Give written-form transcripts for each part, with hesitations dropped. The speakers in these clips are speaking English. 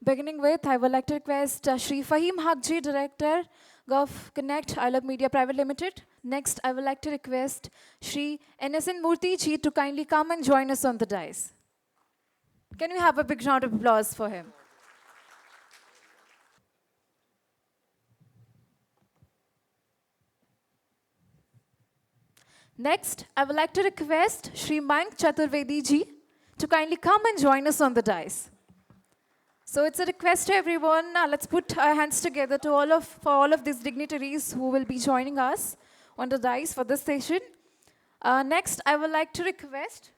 Beginning with, I would like to request Shri Fahim Hakji, Director, GovConnect, ilouge Media Private Limited. Next, I would like to request Shri NSN Murty ji to kindly come and join us on the dais. Can we have a big round of applause for him? Next, I would like to request Shri Mayank Chaturvedi ji to kindly come and join us on the dais. So it's a request to everyone. Let's put our hands together to for all of these dignitaries who will be joining us on the dais for this session. Next, I would like to request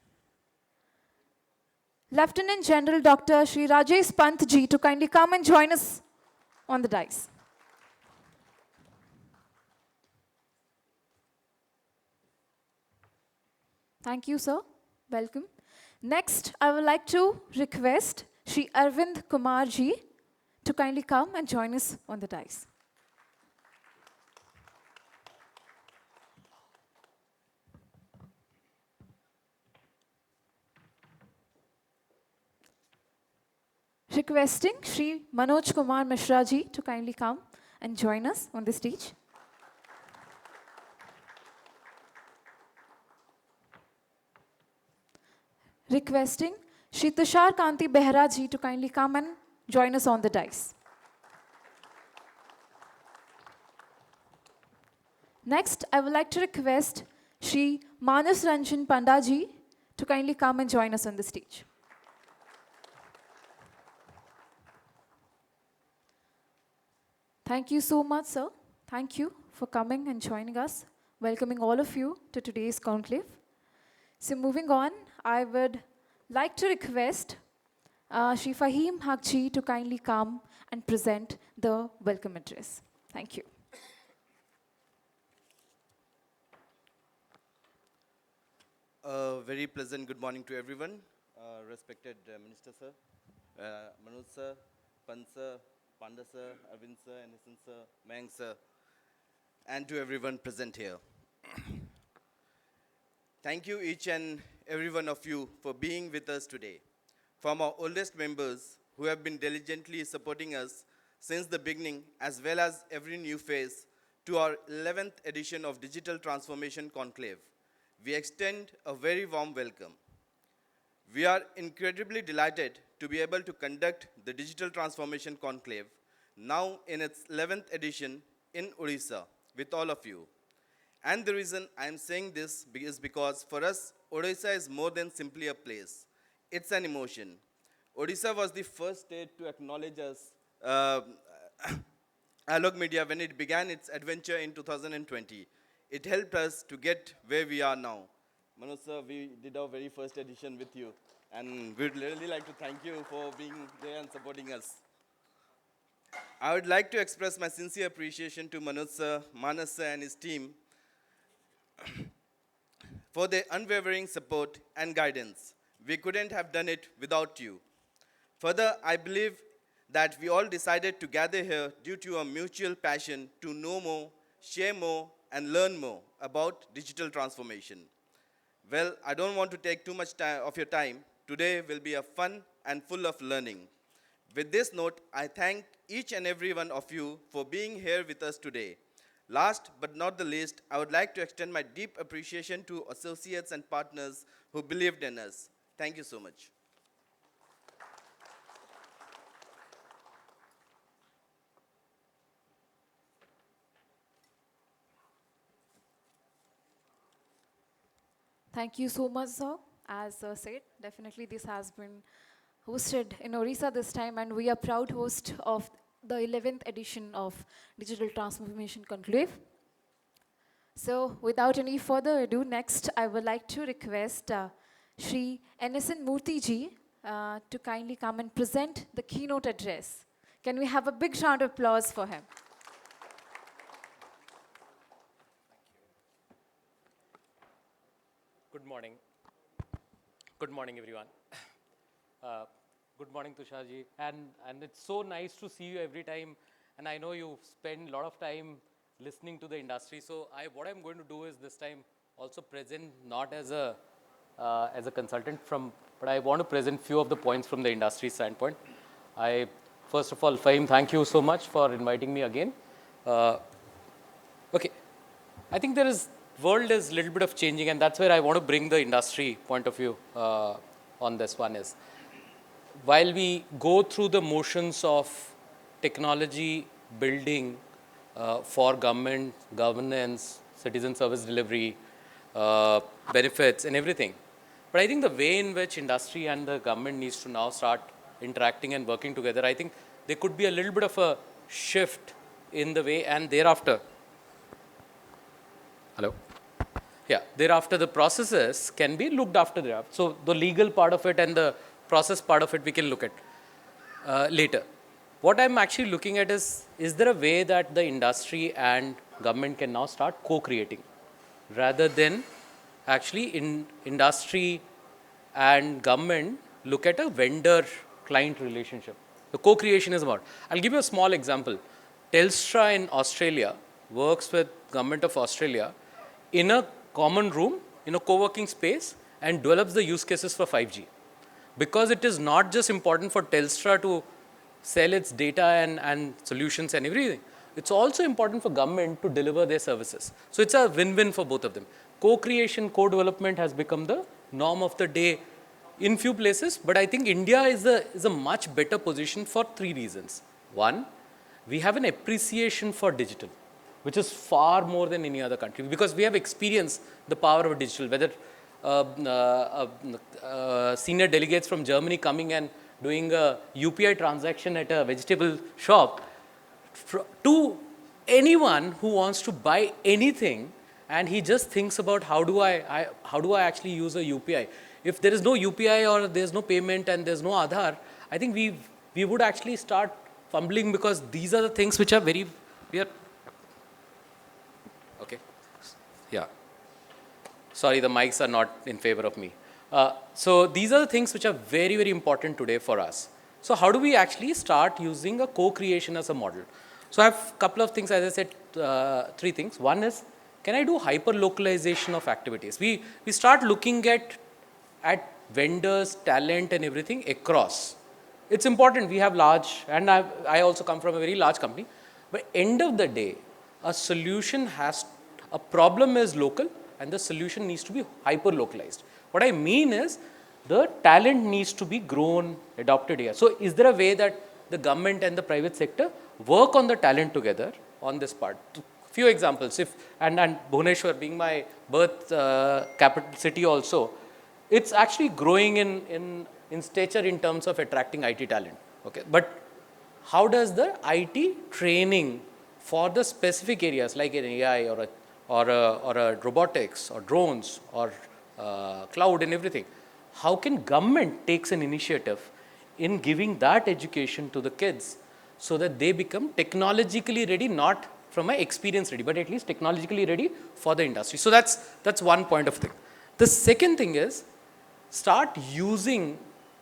Lieutenant General Dr. Shri Rajesh Pant ji to kindly come and join us on the dais. Thank you, sir. Welcome. Next, I would like to request Shri Arvind Kumar ji to kindly come and join us on the dais. Requesting Shri Manoj Kumar Mishra ji to kindly come and join us on the stage. Requesting Shri Tushar Kanti Behra ji to kindly come and join us on the dais. Next, I would like to request Shri Manas Ranjan Panda ji to kindly come and join us on the stage. Thank you so much, sir. Thank you for coming and joining us, welcoming all of you to today's conclave. So moving on, I would like to request Shri Fahim Hakji to kindly come and present the welcome address. Thank you. A very pleasant good morning to everyone. Respected Minister Sir, Manoj Sir, Pant Sir, Panda Sir, Arvind Sir, NSN Sir, Mayank Sir, and to everyone present here. Thank you each and every one of you for being with us today. From our oldest members who have been diligently supporting us since the beginning, as well as every new phase, to our 11th edition of Digital Transformation Conclave, we extend a very warm welcome. We are incredibly delighted to be able to conduct the Digital Transformation Conclave, now in its 11th edition in Odisha, with all of you. And the reason I am saying this is because for us, Odisha is more than simply a place. It's an emotion. Odisha was the first state to acknowledge us, ilouge Media, when it began its adventure in 2020. It helped us to get where we are now. Manoj sir, we did our very first edition with you, and we'd really like to thank you for being there and supporting us. I would like to express my sincere appreciation to Manoj sir, Manas sir, and his team for their unwavering support and guidance. We couldn't have done it without you. Further, I believe that we all decided to gather here due to a mutual passion to know more, share more, and learn more about digital transformation. Well, I don't want to take too much of your time. Today will be a fun and full of learning. With this note, I thank each and every one of you for being here with us today. Last but not the least, I would like to extend my deep appreciation to associates and partners who believed in us. Thank you so much. Thank you so much, sir. As said, definitely this has been hosted in Odisha this time, and we are proud host of the 11th edition of Digital Transformation Conclave. So without any further ado, next I would like to request Shri NSN Murty ji to kindly come and present the keynote address. Can we have a big round of applause for him? Good morning. Good morning, everyone. Good morning, Tusharji. And it's so nice to see you every time. And I know you spend a lot of time listening to the industry. So what I'm going to do is this time also present not as a consultant but I want to present few of the points from the industry standpoint. First of all, Fahim, thank you so much for inviting me again. Okay, I think world is a little bit of changing, and that's where I want to bring the industry point of view on this one is. While we go through the motions of technology building for government, governance, citizen service delivery, benefits and everything, but I think the way in which industry and the government needs to now start interacting and working together, I think there could be a little bit of a shift in the way, and thereafter, hello? Yeah, thereafter the processes can be looked after thereafter. So the legal part of it and the process part of it we can look at later. What I'm actually looking at is there a way that the industry and government can now start co-creating rather than actually in industry and government look at a vendor-client relationship. The co-creation is what? I'll give you a small example. Telstra in Australia works with government of Australia in a common room, in a co-working space, and develops the use cases for 5G. Because it is not just important for Telstra to sell its data and solutions and everything. It's also important for government to deliver their services. So it's a win-win for both of them. Co-creation, co-development has become the norm of the day in few places, but I think India is a much better position for 3 reasons. One, we have an appreciation for digital, which is far more than any other country, because we have experienced the power of digital, whether senior delegates from Germany coming and doing a UPI transaction at a vegetable shop, to anyone who wants to buy anything and he just thinks about how do I actually use a UPI. If there is no UPI or there's no payment and there's no Aadhaar, I think we would actually start fumbling, because these are the things which are okay. Yeah. Sorry, the mics are not in favor of me. So these are the things which are very, very important today for us. So how do we actually start using a co-creation as a model? So I have a couple of things, as I said, 3 things. One is, can I do hyper-localization of activities? We start looking at vendors, talent and everything across. It's important. We have large, and I also come from a very large company. But end of the day, a problem is local and the solution needs to be hyper-localized. What I mean is, the talent needs to be grown, adopted here. So is there a way that the government and the private sector work on the talent together on this part? Few examples, and Bhubaneswar being my birth capital city also, it's actually growing in stature in terms of attracting IT talent. Okay, but how does the IT training for the specific areas like an AI or a robotics or drones or cloud and everything, how can government takes an initiative in giving that education to the kids so that they become technologically ready, not from an experience ready, but at least technologically ready for the industry. So that's one point of thing. The second thing is, start using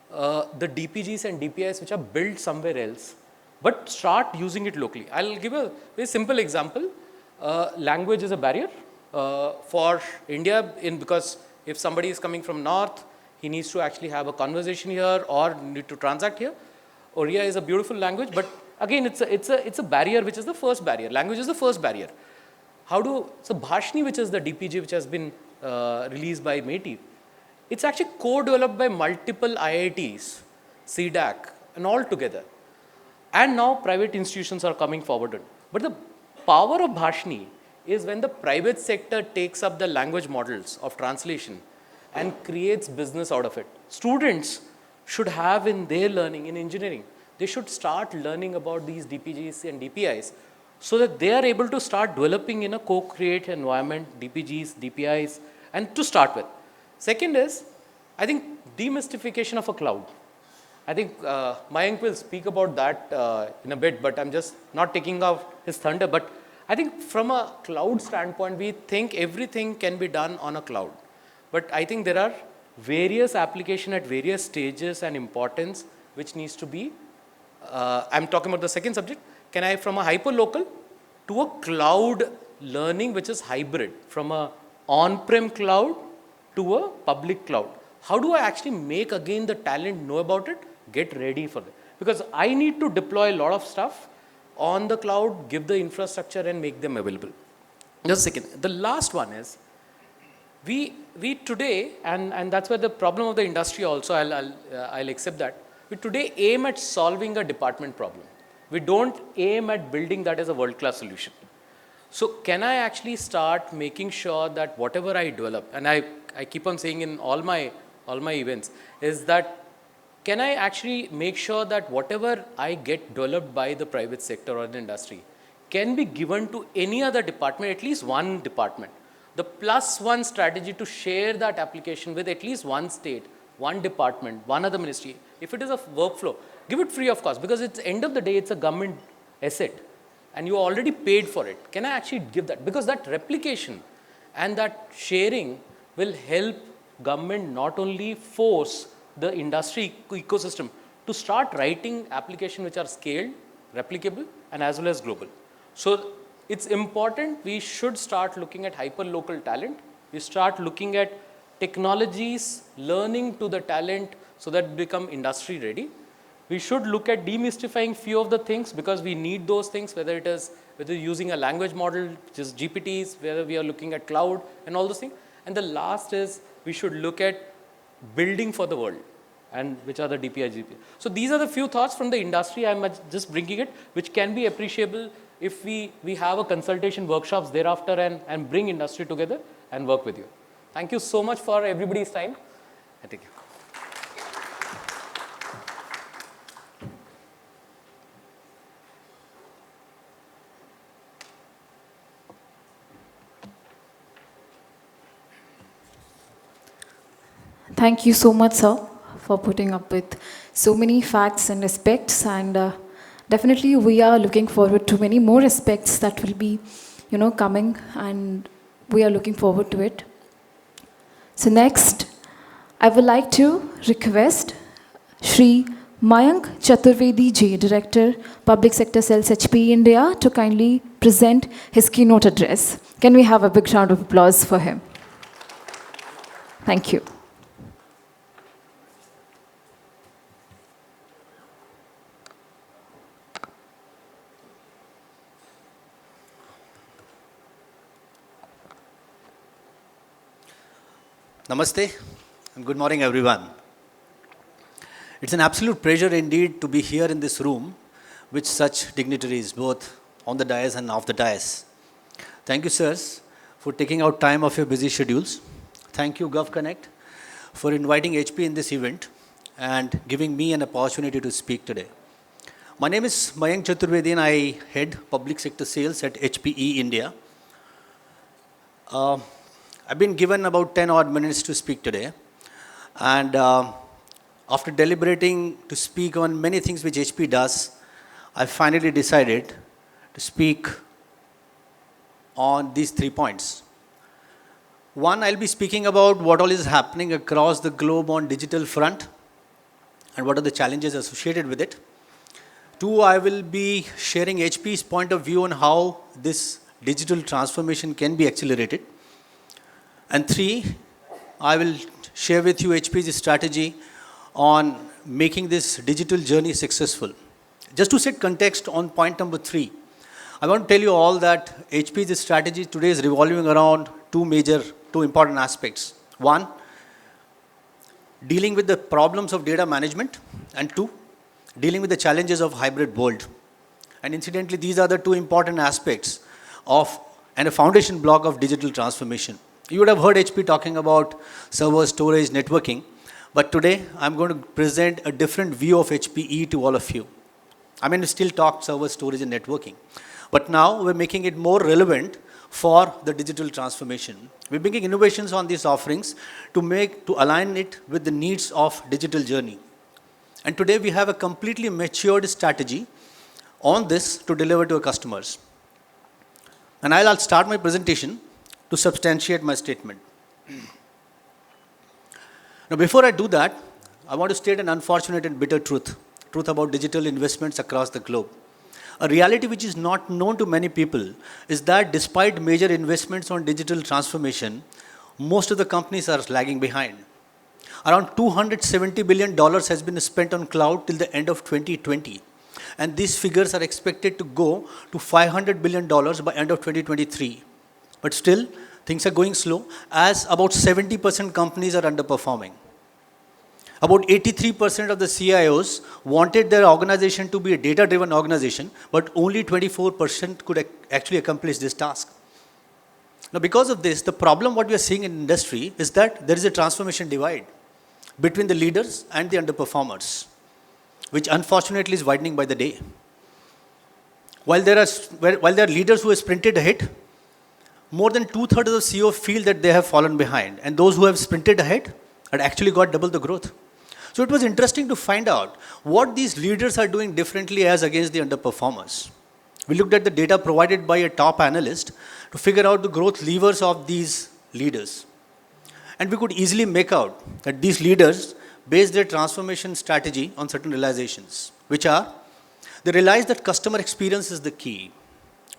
the DPGs and DPIs which are built somewhere else, but start using it locally. I'll give a very simple example. Language is a barrier for India, because if somebody is coming from north, he needs to actually have a conversation here or need to transact here. Oriya is a beautiful language, but again, it's a barrier which is the first barrier. Language is the first barrier. So Bhashni, which is the DPG which has been released by Murty, it's actually co-developed by multiple IITs, CDAC, and all together. And now private institutions are coming forward. But the power of Bhashni is when the private sector takes up the language models of translation and creates business out of it. Students should have in their learning in engineering, they should start learning about these DPGs and DPIs so that they are able to start developing in a co-create environment, DPGs, DPIs, and to start with. Second is, I think, demystification of a cloud. I think Mayank will speak about that in a bit, but I'm just not taking off his thunder. But I think from a cloud standpoint, we think everything can be done on a cloud. But I think there are various applications at various stages and importance which needs to be, I'm talking about the second subject, can I from a hyper-local to a cloud learning which is hybrid, from a on-prem cloud to a public cloud. How do I actually make again the talent know about it, get ready for it? Because I need to deploy a lot of stuff on the cloud, give the infrastructure and make them available. Just a second. The last one is, we today, and that's where the problem of the industry also, I'll accept that. We today aim at solving a department problem. We don't aim at building that as a world-class solution. So can I actually start making sure that whatever I develop, and I keep on saying in all my events, is that can I actually make sure that whatever I get developed by the private sector or the industry can be given to any other department, at least one department. The +1 strategy to share that application with at least one state, one department, one other ministry. If it is a workflow, give it free of cost, because it's end of the day, it's a government asset and you already paid for it. Can I actually give that? Because that replication and that sharing will help government not only force the industry ecosystem to start writing applications which are scaled, replicable, and as well as global. So it's important, we should start looking at hyper-local talent. We start looking at technologies, learning to the talent so that become industry ready. We should look at demystifying few of the things, because we need those things, whether using a language model, just GPTs, whether we are looking at cloud and all those things. And the last is, we should look at building for the world, and which are the DPI, GPI. So these are the few thoughts from the industry. I'm just bringing it, which can be appreciable if we have a consultation workshops thereafter and bring industry together and work with you. Thank you so much for everybody's time. I thank you. Thank you so much, sir, for putting up with so many facts and aspects, and definitely we are looking forward to many more aspects that will be, coming, and we are looking forward to it. So next, I would like to request Shri Mayank Chaturvedi Ji, Director, Public Sector Sales HPE India, to kindly present his keynote address. Can we have a big round of applause for him? Thank you. Namaste and good morning, everyone. It's an absolute pleasure indeed to be here in this room with such dignitaries, both on the dais and off the dais. Thank you, sirs, for taking out time of your busy schedules. Thank you, GovConnect, for inviting HP in this event and giving me an opportunity to speak today. My name is Mayank Chaturvedi and I head Public Sector Sales at HPE India. I've been given about 10 odd minutes to speak today, and after deliberating to speak on many things which HP does, I finally decided to speak on these 3 points. One, I'll be speaking about what all is happening across the globe on digital front and what are the challenges associated with it. 2, I will be sharing HP's point of view on how this digital transformation can be accelerated. And 3, I will share with you HP's strategy on making this digital journey successful. Just to set context on point number 3, I want to tell you all that HP's strategy today is revolving around two important aspects. 1, dealing with the problems of data management, and 2, dealing with the challenges of hybrid world. And incidentally, these are the 2 important aspects of and a foundation block of digital transformation. You would have heard HP talking about server, storage, networking, but today I'm going to present a different view of HPE to all of you. I mean, we still talk server, storage, and networking, but now we're making it more relevant for the digital transformation. We're bringing innovations on these offerings to align it with the needs of digital journey. And today we have a completely matured strategy on this to deliver to our customers. And I'll start my presentation to substantiate my statement. Now, before I do that, I want to state an unfortunate and bitter truth about digital investments across the globe. A reality which is not known to many people is that despite major investments on digital transformation, most of the companies are lagging behind. Around $270 billion has been spent on cloud till the end of 2020. And these figures are expected to go to $500 billion by end of 2023. But still, things are going slow as about 70% companies are underperforming. About 83% of the CIOs wanted their organization to be a data-driven organization, but only 24% could actually accomplish this task. Now, because of this, the problem what we are seeing in industry is that there is a transformation divide between the leaders and the underperformers, which unfortunately is widening by the day. While there are leaders who have sprinted ahead, more than 2/3 of the CEO feel that they have fallen behind, and those who have sprinted ahead had actually got double the growth. So it was interesting to find out what these leaders are doing differently as against the underperformers. We looked at the data provided by a top analyst to figure out the growth levers of these leaders. And we could easily make out that these leaders base their transformation strategy on certain realizations, which are, they realize that customer experience is the key,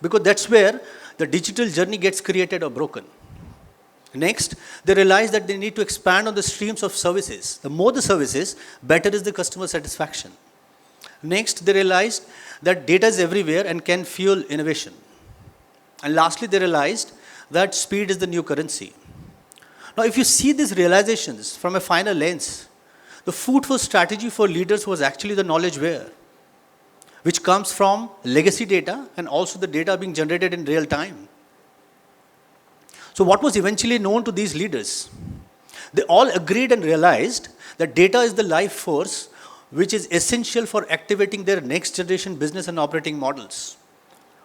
because that's where the digital journey gets created or broken. Next, they realize that they need to expand on the streams of services. The more the services, better is the customer satisfaction. Next, they realized that data is everywhere and can fuel innovation. And lastly, they realized that speed is the new currency. Now, if you see these realizations from a finer lens, the food for strategy for leaders was actually the knowledge where, which comes from legacy data and also the data being generated in real time. So what was eventually known to these leaders? They all agreed and realized that data is the life force which is essential for activating their next generation business and operating models.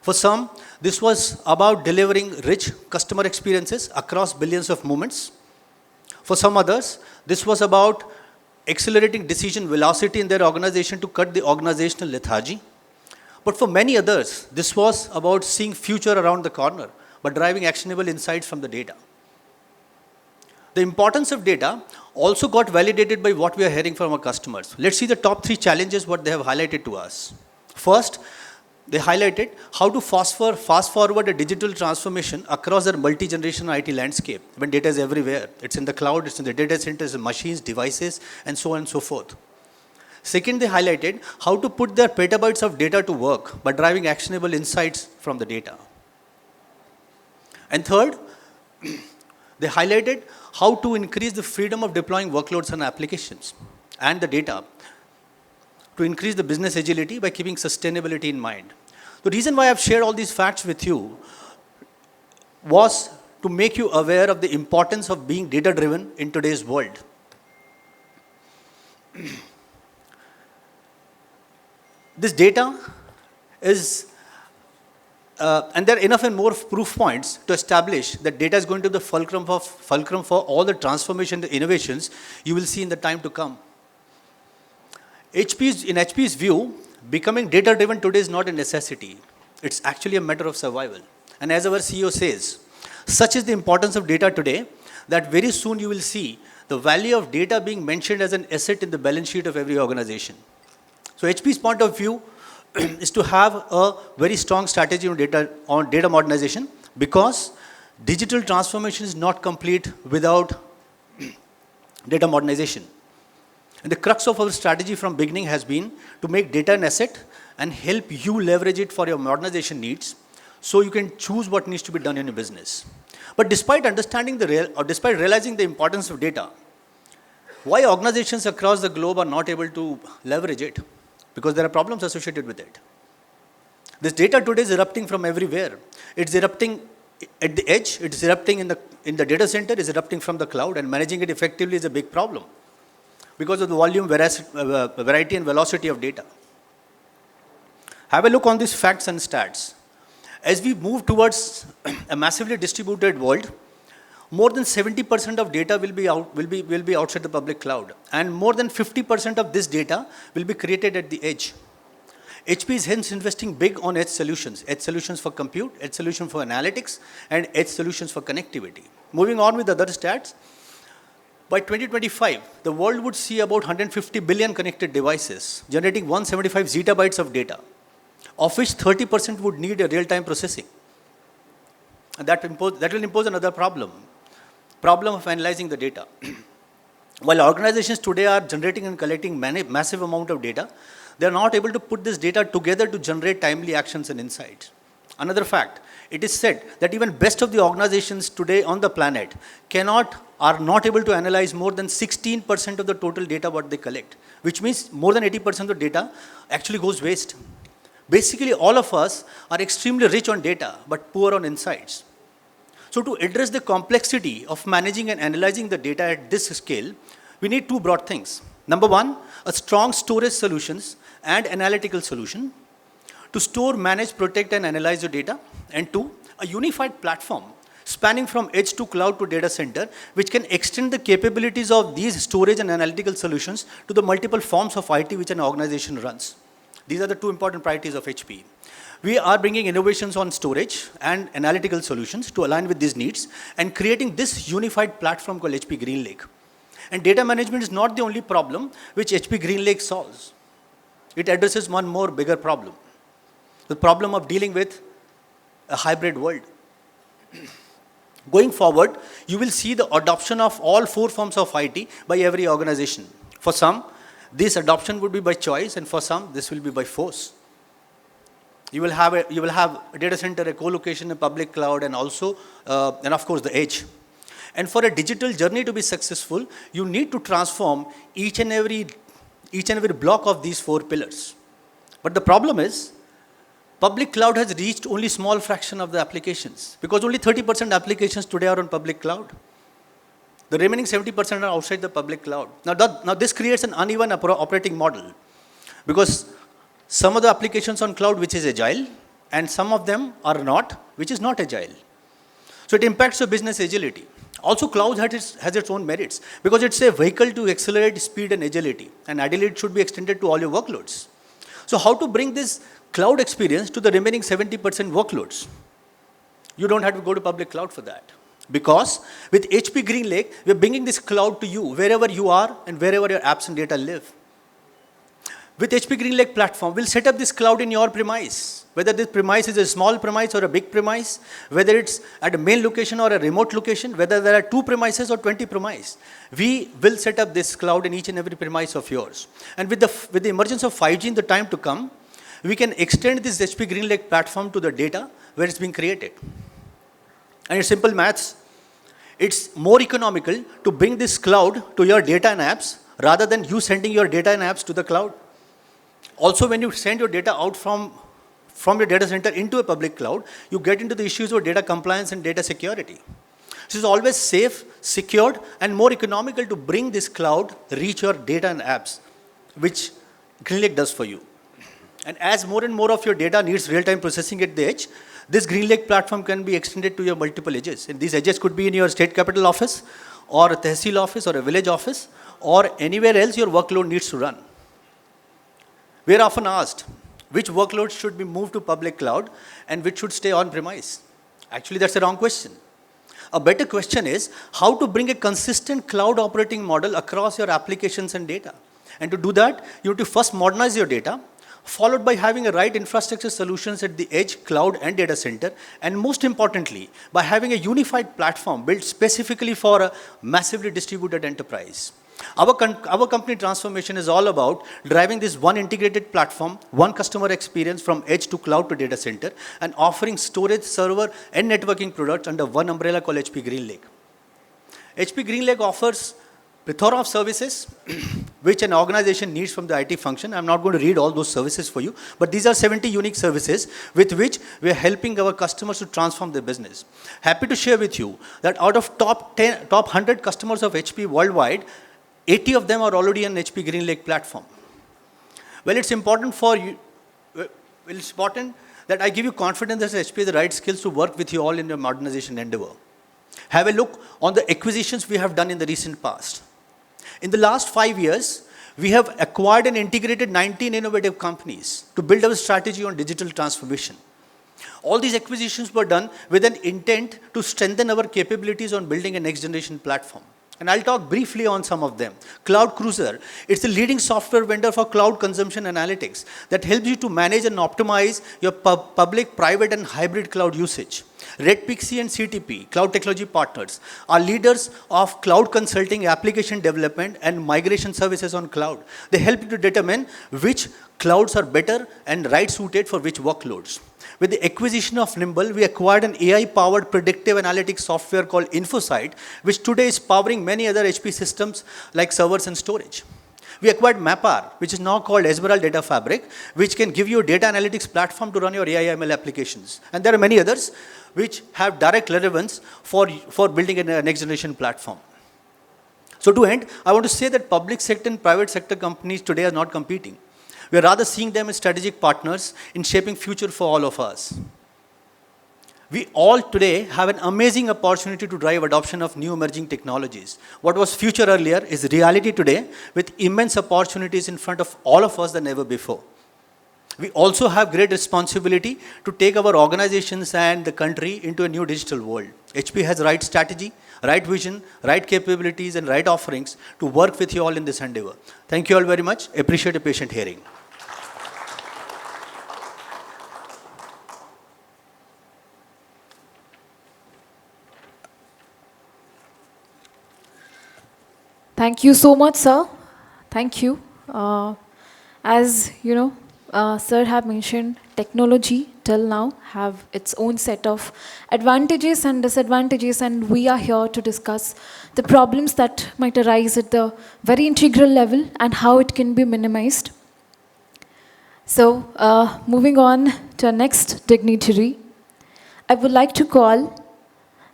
For some, this was about delivering rich customer experiences across billions of moments. For some others, this was about accelerating decision velocity in their organization to cut the organizational lethargy. But for many others, this was about seeing future around the corner, but driving actionable insights from the data. The importance of data also got validated by what we are hearing from our customers. Let's see the top 3 challenges what they have highlighted to us. First, they highlighted how to fast forward a digital transformation across their multi-generation IT landscape when data is everywhere. It's in the cloud, it's in the data centers, machines, devices, and so on and so forth. Second, they highlighted how to put their petabytes of data to work by driving actionable insights from the data. And third, they highlighted how to increase the freedom of deploying workloads and applications and the data to increase the business agility by keeping sustainability in mind. The reason why I've shared all these facts with you was to make you aware of the importance of being data-driven in today's world. This data is, and there are enough and more proof points to establish that data is going to be the fulcrum for all the transformation, the innovations you will see in the time to come. In HP's view, becoming data-driven today is not a necessity. It's actually a matter of survival. And as our CEO says, such is the importance of data today that very soon you will see the value of data being mentioned as an asset in the balance sheet of every organization. So HP's point of view is to have a very strong strategy on data modernization, because digital transformation is not complete without data modernization. And the crux of our strategy from beginning has been to make data an asset and help you leverage it for your modernization needs, so you can choose what needs to be done in your business. But despite understanding despite realizing the importance of data, why organizations across the globe are not able to leverage it? Because there are problems associated with it. This data today is erupting from everywhere. It's erupting at the edge, it's erupting in the data center, it's erupting from the cloud, and managing it effectively is a big problem because of the volume, variety, and velocity of data. Have a look on these facts and stats. As we move towards a massively distributed world, more than 70% of data will be outside the public cloud, and more than 50% of this data will be created at the edge. HP is hence investing big on edge solutions for compute, edge solutions for analytics, and edge solutions for connectivity. Moving on with other stats, by 2025, the world would see about 150 billion connected devices, generating 175 zettabytes of data, of which 30% would need a real-time processing. And that will impose another problem of analyzing the data. While organizations today are generating and collecting massive amount of data, they are not able to put this data together to generate timely actions and insights. Another fact, it is said that even best of the organizations today on the planet are not able to analyze more than 16% of the total data what they collect, which means more than 80% of the data actually goes waste. Basically, all of us are extremely rich on data, but poor on insights. So to address the complexity of managing and analyzing the data at this scale, we need two broad things. Number one, a strong storage solutions and analytical solution to store, manage, protect, and analyze your data. And two, a unified platform spanning from edge to cloud to data center, which can extend the capabilities of these storage and analytical solutions to the multiple forms of IT which an organization runs. These are the two important priorities of HP. We are bringing innovations on storage and analytical solutions to align with these needs and creating this unified platform called HP GreenLake. And data management is not the only problem which HP GreenLake solves. It addresses one more bigger problem, the problem of dealing with a hybrid world. Going forward, you will see the adoption of all four forms of IT by every organization. For some, this adoption would be by choice, and for some, this will be by force. You will have a data center, a co-location, a public cloud, and also, and of course, the edge. And for a digital journey to be successful, you need to transform each and every block of these four pillars. But the problem is, public cloud has reached only small fraction of the applications, because only 30% applications today are on public cloud. The remaining 70% are outside the public cloud. Now this creates an uneven operating model, because some of the applications on cloud which is agile, and some of them are not, which is not agile. So it impacts your business agility. Also, cloud has its own merits, because it's a vehicle to accelerate speed and agility, and ideally it should be extended to all your workloads. So how to bring this cloud experience to the remaining 70% workloads? You don't have to go to public cloud for that. Because with HP GreenLake, we're bringing this cloud to you wherever you are and wherever your apps and data live. With HP GreenLake platform, we'll set up this cloud in your premise. Whether this premise is a small premise or a big premise, whether it's at a main location or a remote location, whether there are 2 premises or 20 premises, we will set up this cloud in each and every premise of yours. And with the emergence of 5G in the time to come, we can extend this HP GreenLake platform to the data where it's being created. And it's simple maths. It's more economical to bring this cloud to your data and apps rather than you sending your data and apps to the cloud. Also, when you send your data out from your data center into a public cloud, you get into the issues of data compliance and data security. So it's always safe, secured, and more economical to bring this cloud, reach your data and apps, which GreenLake does for you. And as more and more of your data needs real-time processing at the edge, this GreenLake platform can be extended to your multiple edges. And these edges could be in your state capital office, or a tehsil office, or a village office, or anywhere else your workload needs to run. We are often asked, which workloads should be moved to public cloud and which should stay on-premise? Actually, that's the wrong question. A better question is how to bring a consistent cloud operating model across your applications and data. And to do that, you have to first modernize your data, followed by having a right infrastructure solutions at the edge, cloud, and data center, and most importantly, by having a unified platform built specifically for a massively distributed enterprise. Our company transformation is all about driving this one integrated platform, one customer experience from edge to cloud to data center, and offering storage, server, and networking products under one umbrella called HP GreenLake. HP GreenLake offers plethora of services which an organization needs from the IT function. I'm not going to read all those services for you, but these are 70 unique services with which we are helping our customers to transform their business. Happy to share with you that out of top 100 customers of HP worldwide, 80 of them are already on HP GreenLake platform. Well, it's important that I give you confidence that HP has the right skills to work with you all in your modernization endeavor. Have a look on the acquisitions we have done in the recent past. In the last 5 years, we have acquired and integrated 19 innovative companies to build our strategy on digital transformation. All these acquisitions were done with an intent to strengthen our capabilities on building a next generation platform. And I'll talk briefly on some of them. Cloud Cruiser, it's the leading software vendor for cloud consumption analytics that helps you to manage and optimize your public, private, and hybrid cloud usage. Red Pixie and CTP, cloud technology partners, are leaders of cloud consulting, application development, and migration services on cloud. They help you to determine which clouds are better and right suited for which workloads. With the acquisition of Nimble, we acquired an AI-powered predictive analytics software called InfoSight, which today is powering many other HP systems like servers and storage. We acquired Mapr, which is now called Esmeralda Data Fabric, which can give you a data analytics platform to run your AI/ML applications. And there are many others which have direct relevance for building a next-generation platform. So to end, I want to say that public sector and private sector companies today are not competing. We are rather seeing them as strategic partners in shaping future for all of us. We all today have an amazing opportunity to drive adoption of new emerging technologies. What was future earlier is reality today, with immense opportunities in front of all of us than ever before. We also have great responsibility to take our organizations and the country into a new digital world. HP has right strategy, right vision, right capabilities, and right offerings to work with you all in this endeavor. Thank you all very much. Appreciate a patient hearing. Thank you so much, sir. Thank you. As you know, sir have mentioned, technology till now have its own set of advantages and disadvantages, and we are here to discuss the problems that might arise at the very integral level and how it can be minimized. So, moving on to our next dignitary, I would like to call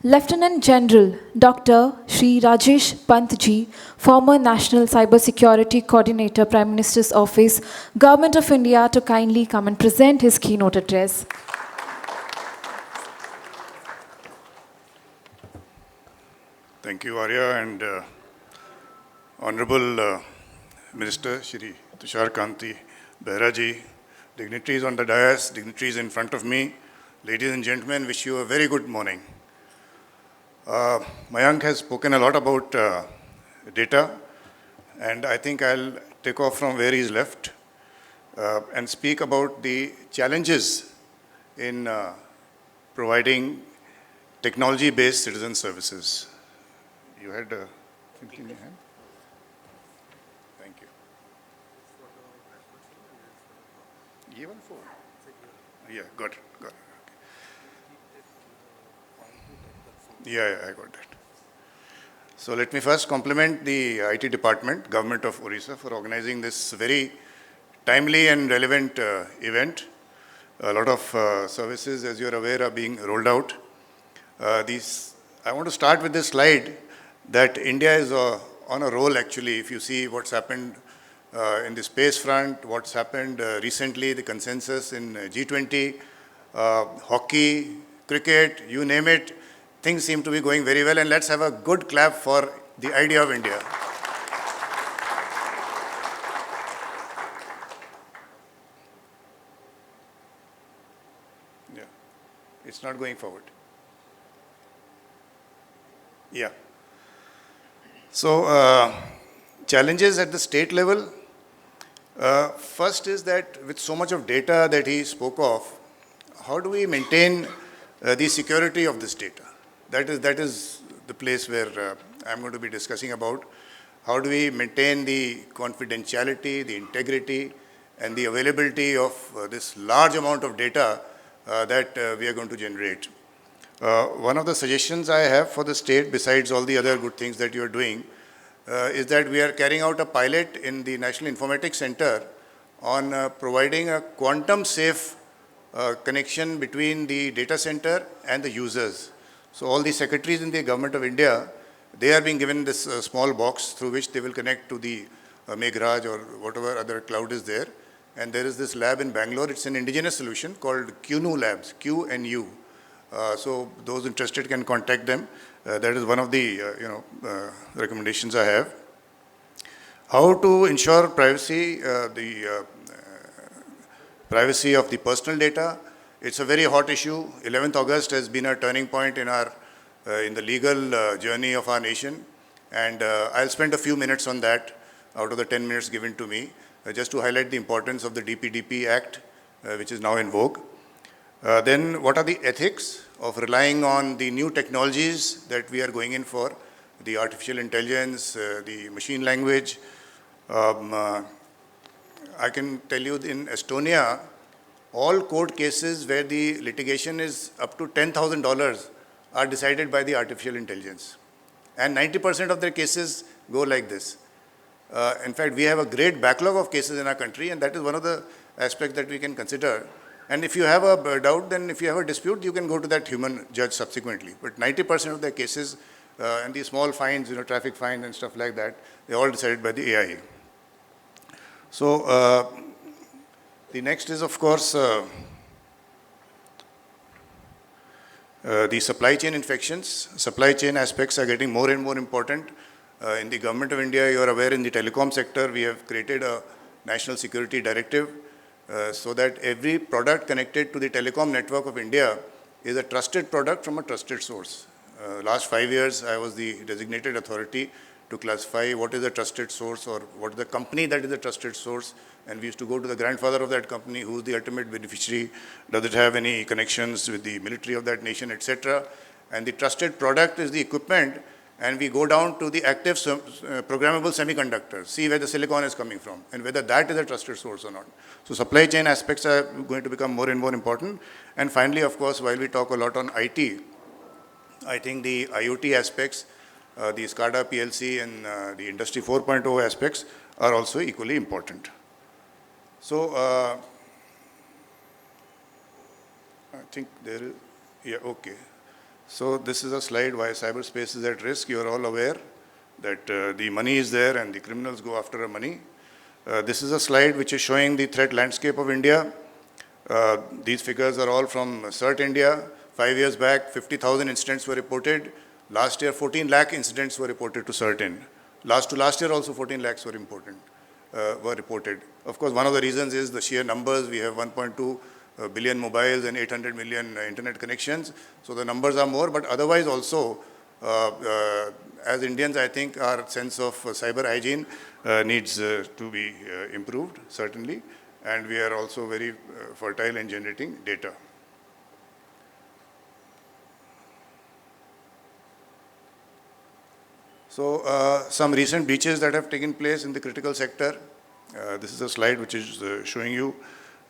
Lieutenant General Dr. Shri Rajesh Pant ji, former National Cyber Security Coordinator, Prime Minister's Office, Government of India, to kindly come and present his keynote address. Thank you, Arya, and Honorable Minister Shri 𝐃𝐢𝐠𝐢𝐭𝐚𝐥 ji, dignitaries on the dais, dignitaries in front of me, ladies and gentlemen, wish you a very good morning. Mayank has spoken a lot about data, and I think I'll take off from where he's left and speak about the challenges in providing technology-based citizen services. You had something in your hand? Thank you. Given for? Yeah, got it. Yeah, I got that. So let me first compliment the IT department, Government of Odisha, for organizing this very timely and relevant event. A lot of services, as you're aware, are being rolled out. I want to start with this slide that India is on a roll, actually. If you see what's happened in the space front, what's happened recently, the consensus in G20, hockey, cricket, you name it, things seem to be going very well, and let's have a good clap for the idea of India. Yeah, it's not going forward. Yeah. So, challenges at the state level. First is that with so much of data that he spoke of, how do we maintain the security of this data? That is the place where I'm going to be discussing about. How do we maintain the confidentiality, the integrity, and the availability of this large amount of data that we are going to generate. One of the suggestions I have for the state, besides all the other good things that you are doing, is that we are carrying out a pilot in the National Informatics Center on providing a quantum safe connection between the data center and the users. So all the secretaries in the Government of India, they are being given this small box through which they will connect to the 𝐃𝐢𝐠𝐢𝐭𝐚𝐥 or whatever other cloud is there. And there is this lab in Bangalore. It's an indigenous solution called QNU Labs, Q-N-U. So those interested can contact them. That is one of the recommendations I have. How to ensure privacy, privacy of the personal data. It's a very hot issue. 11th August has been a turning point in the legal journey of our nation. And I'll spend a few minutes on that out of the 10 minutes given to me, just to highlight the importance of the DPDP Act, which is now in vogue. Then what are the ethics of relying on the new technologies that we are going in for, the artificial intelligence, the machine language. I can tell you in Estonia, all court cases where the litigation is up to $10,000 are decided by the artificial intelligence. And 90% of their cases go like this. In fact, we have a great backlog of cases in our country, and that is one of the aspects that we can consider. And if you have a doubt, then if you have a dispute, you can go to that human judge subsequently. But 90% of the cases and the small fines, traffic fines and stuff like that, they're all decided by the AI. So the next is, of course, the supply chain infections. Supply chain aspects are getting more and more important. In the Government of India, you are aware, in the telecom sector, we have created a National Security Directive so that every product connected to the telecom network of India is a trusted product from a trusted source. Last 5 years, I was the designated authority to classify what is a trusted source or what is the company that is a trusted source. And we used to go to the grandfather of that company, who is the ultimate beneficiary, does it have any connections with the military of that nation, etc. And the trusted product is the equipment, and we go down to the active programmable semiconductors, see where the silicon is coming from, and whether that is a trusted source or not. So supply chain aspects are going to become more and more important. And finally, of course, while we talk a lot on IT, I think the IoT aspects, the SCADA, PLC, and the Industry 4.0 aspects are also equally important. So, I think there is, yeah, okay. So this is a slide why cyberspace is at risk. You are all aware that the money is there and the criminals go after the money. This is a slide which is showing the threat landscape of India. These figures are all from CERT India. 5 years back, 50,000 incidents were reported. Last year, 14 lakh incidents were reported to CERT. Last year also 14 lakhs were reported. Of course, one of the reasons is the sheer numbers. We have 1.2 billion mobiles and 800 million internet connections. So the numbers are more, but otherwise also, as Indians, I think our sense of cyber hygiene needs to be improved, certainly. And we are also very fertile in generating data. So some recent breaches that have taken place in the critical sector. This is a slide which is showing you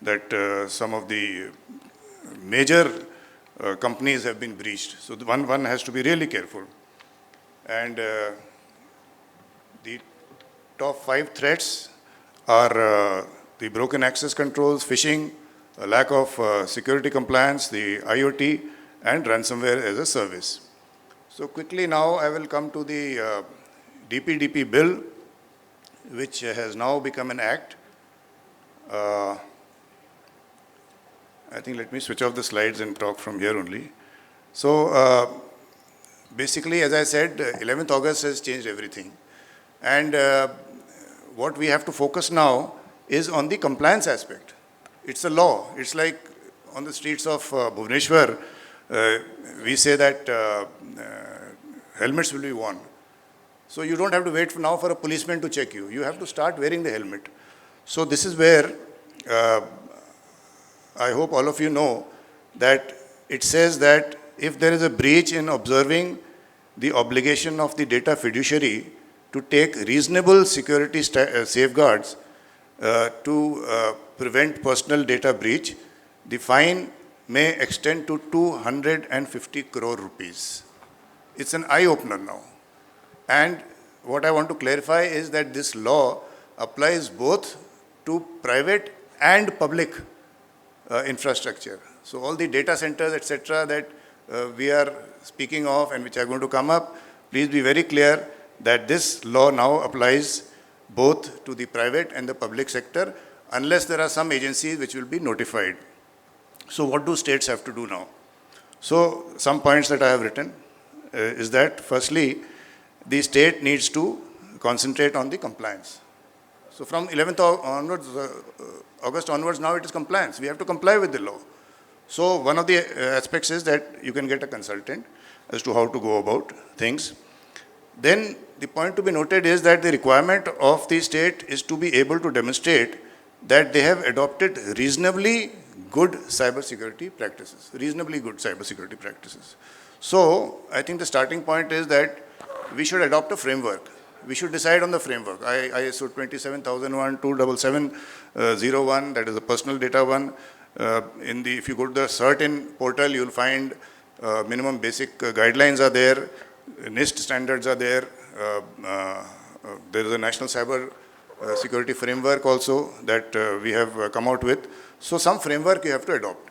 that some of the major companies have been breached. So one has to be really careful. And the top 5 threats are the broken access controls, phishing, a lack of security compliance, the IoT, and ransomware as a service. So quickly now I will come to the DPDP bill, which has now become an act. I think let me switch off the slides and talk from here only. So basically, as I said, 11th August has changed everything. And what we have to focus now is on the compliance aspect. It's a law. It's like on the streets of Bhubaneswar, we say that helmets will be worn. So you don't have to wait now for a policeman to check you. You have to start wearing the helmet. So this is where I hope all of you know that it says that if there is a breach in observing the obligation of the data fiduciary to take reasonable security safeguards to prevent personal data breach, the fine may extend to 250 crore rupees. It's an eye-opener now. And what I want to clarify is that this law applies both to private and public infrastructure. So all the data centers, etc., that we are speaking of and which are going to come up, please be very clear that this law now applies both to the private and the public sector, unless there are some agencies which will be notified. So what do states have to do now? So some points that I have written is that firstly, the state needs to concentrate on the compliance. So from 11th onwards, August onwards, now it is compliance. We have to comply with the law. So one of the aspects is that you can get a consultant as to how to go about things. then the point to be noted is that the requirement of the state is to be able to demonstrate that they have adopted reasonably good cybersecurity practices, reasonably good cybersecurity practices. So I think the starting point is that we should adopt a framework. We should decide on the framework. ISO 27001, 27701, that is the personal data one. If you go to the CERT-in portal, you'll find minimum basic guidelines are there, NIST standards are there. There is a national cyber security framework also that we have come out with. So some framework you have to adopt.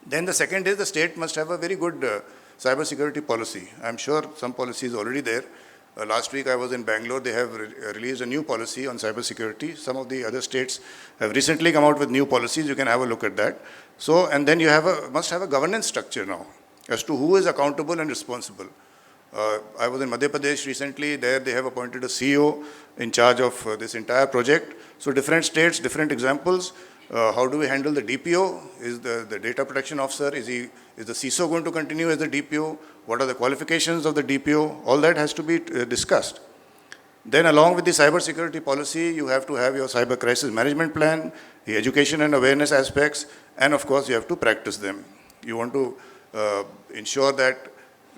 Then the second is the state must have a very good cyber security policy. I'm sure some policy is already there. Last week I was in Bangalore. They have released a new policy on cyber security. Some of the other states have recently come out with new policies. You can have a look at that. So, and then you must have a governance structure now as to who is accountable and responsible. I was in Madhya Pradesh recently. There they have appointed a CEO in charge of this entire project. So different states, different examples. How do we handle the DPO? Is the data protection officer, is the CISO going to continue as the DPO? What are the qualifications of the DPO? All that has to be discussed. Then along with the cyber security policy, you have to have your cyber crisis management plan, the education and awareness aspects, and of course you have to practice them. You want to ensure that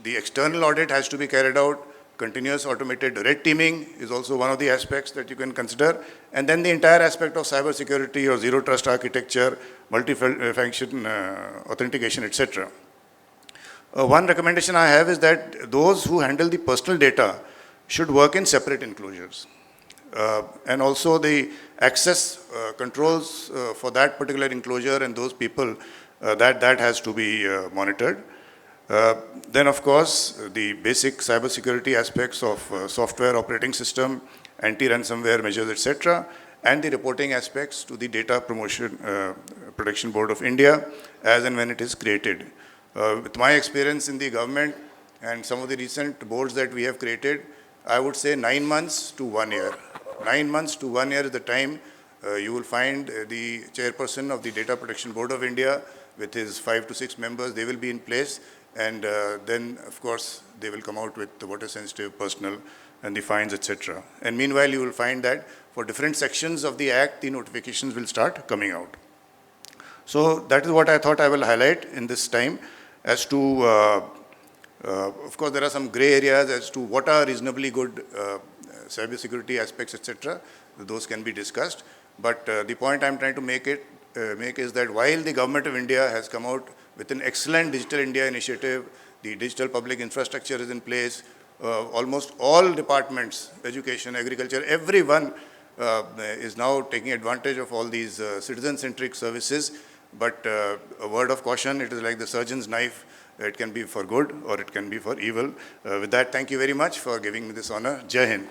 the external audit has to be carried out. Continuous automated red teaming is also one of the aspects that you can consider. And then the entire aspect of cyber security or zero trust architecture, multi-function authentication, etc. One recommendation I have is that those who handle the personal data should work in separate enclosures. And also the access controls for that particular enclosure and those people, that has to be monitored. Then of course, the basic cybersecurity aspects of software operating system, anti-ransomware measures, etc., and the reporting aspects to the Data Protection Board of India as and when it is created. With my experience in the government and some of the recent boards that we have created, I would say 9 months to 1 year. 9 months to 1 year is the time you will find the chairperson of the Data Protection Board of India with his 5 to 6 members. They will be in place. And then, of course, they will come out with what is sensitive, personal, and the fines, etc. And meanwhile, you will find that for different sections of the Act, the notifications will start coming out. So that is what I thought I will highlight in this time as to, of course, there are some gray areas as to what are reasonably good cybersecurity aspects, etc. Those can be discussed. But the point I'm trying to make is that while the Government of India has come out with an excellent Digital India initiative, the digital public infrastructure is in place, almost all departments, education, agriculture, everyone is now taking advantage of all these citizen-centric services. But a word of caution, it is like the surgeon's knife. It can be for good or it can be for evil. With that, thank you very much for giving me this honor. Jai Hind.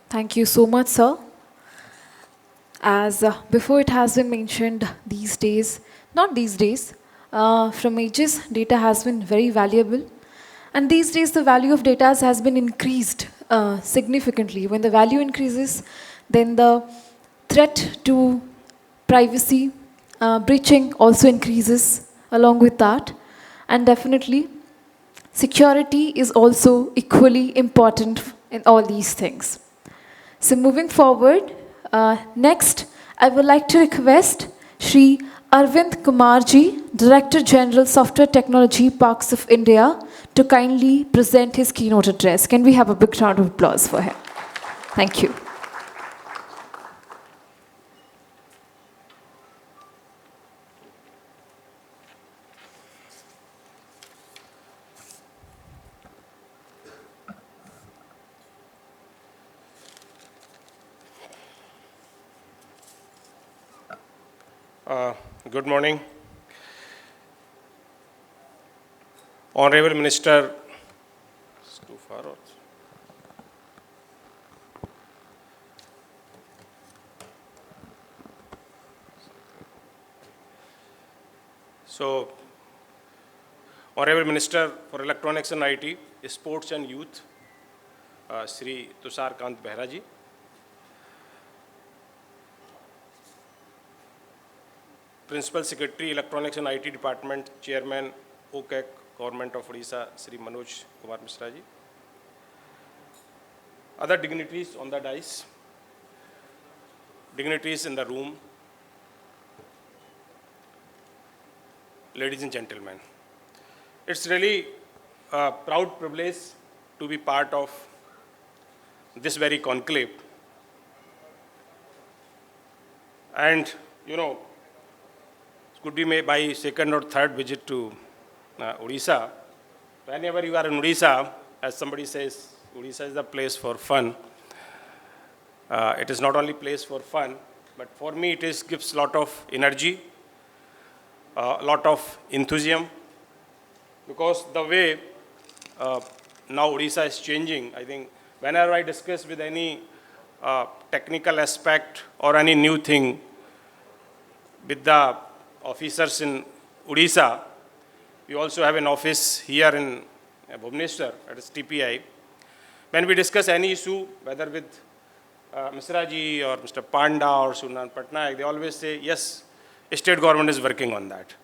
Thank you so much, sir. As before it has been mentioned, these days, not these days, from ages, data has been very valuable. And these days, the value of data has been increased significantly. When the value increases, then the threat to privacy breaching also increases along with that. And definitely, security is also equally important in all these things. So moving forward, next, I would like to request Shri Arvind Kumarji, Director General Software Technology Parks of India, to kindly present his keynote address. Can we have a big round of applause for him? Thank you. Good morning. Honorable Minister, it's too far also. So, Honorable Minister for Electronics and IT, Sports and Youth, Shri 𝐃𝐢𝐠𝐢𝐭𝐚𝐥 ji. Principal Secretary, Electronics and IT Department, Chairman, OCAC, Government of Odisha, Sri Manoj Kumar Mishra ji. Other dignitaries on the dais, dignitaries in the room, ladies and gentlemen. It's really a proud privilege to be part of this very conclave. And, you know, it could be made by second or third visit to Odisha. Whenever you are in Odisha, as somebody says, Odisha is the place for fun. It is not only place for fun, but for me it gives a lot of energy, a lot of enthusiasm, because the way now Odisha is changing, I think whenever I discuss with any technical aspect or any new thing with the officers in Odisha, we also have an office here in Bhubaneswar, that is TPI. When we discuss any issue, whether with Mishra ji or Mr. Panda or Sunan Patnaik, they always say, yes, state government is working on that.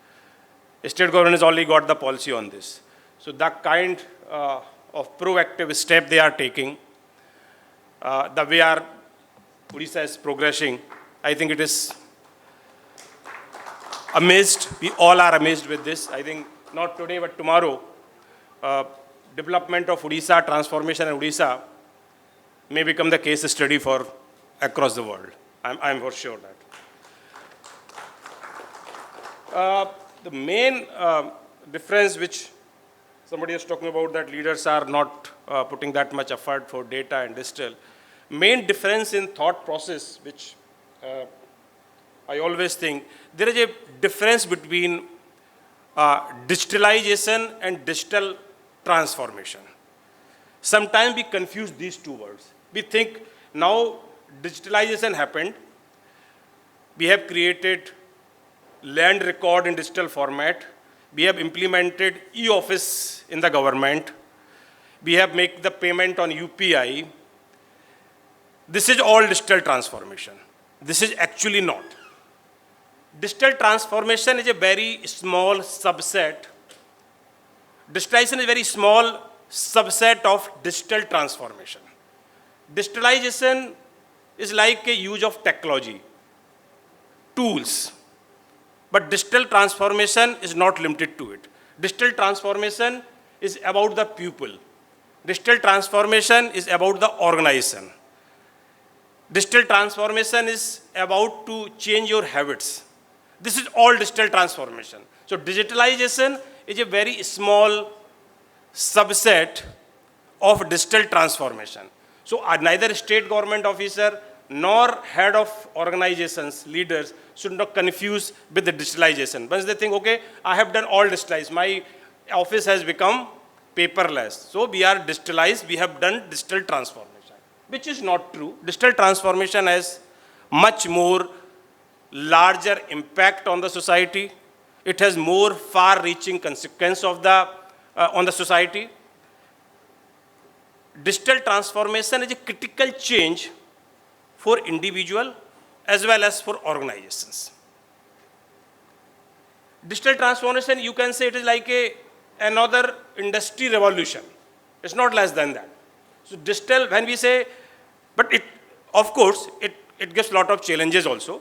State government has already got the policy on this. So that kind of proactive step they are taking, the way our Odisha is progressing, I think it is amazed. We all are amazed with this. I think not today but tomorrow, development of Odisha, transformation in Odisha may become the case study for across the world. I'm for sure that. The main difference which somebody is talking about, that leaders are not putting that much effort for data and digital. Main difference in thought process, which I always think, there is a difference between digitalization and digital transformation. Sometimes we confuse these two words. We think now digitalization happened, we have created land record in digital format, we have implemented e-office in the government, we have made the payment on UPI. This is all digital transformation. This is actually not. Digital transformation is a very small subset. Digitalization is a very small subset of digital transformation. Digitalization is like a use of technology, tools. But digital transformation is not limited to it. Digital transformation is about the people. Digital transformation is about the organization. Digital transformation is about to change your habits. This is all digital transformation. So digitalization is a very small subset of digital transformation. So neither state government officer nor head of organizations, leaders, should not confuse with the digitalization. Once they think, okay, I have done all digitalized, my office has become paperless. So we are digitalized, we have done digital transformation, which is not true. Digital transformation has much more larger impact on the society. It has more far-reaching consequence of on the society. Digital transformation is a critical change for individual as well as for organizations. Digital transformation, you can say it is like another industry revolution. It's not less than that. So digital, when we say, but it, of course, it gives a lot of challenges also.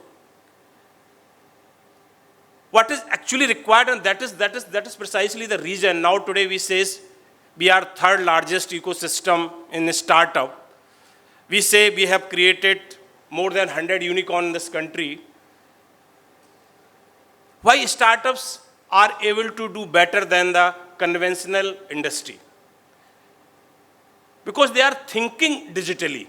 What is actually required, and that is precisely the reason now today we say we are third largest ecosystem in a startup. We say we have created more than 100 unicorns in this country. Why startups are able to do better than the conventional industry? Because they are thinking digitally.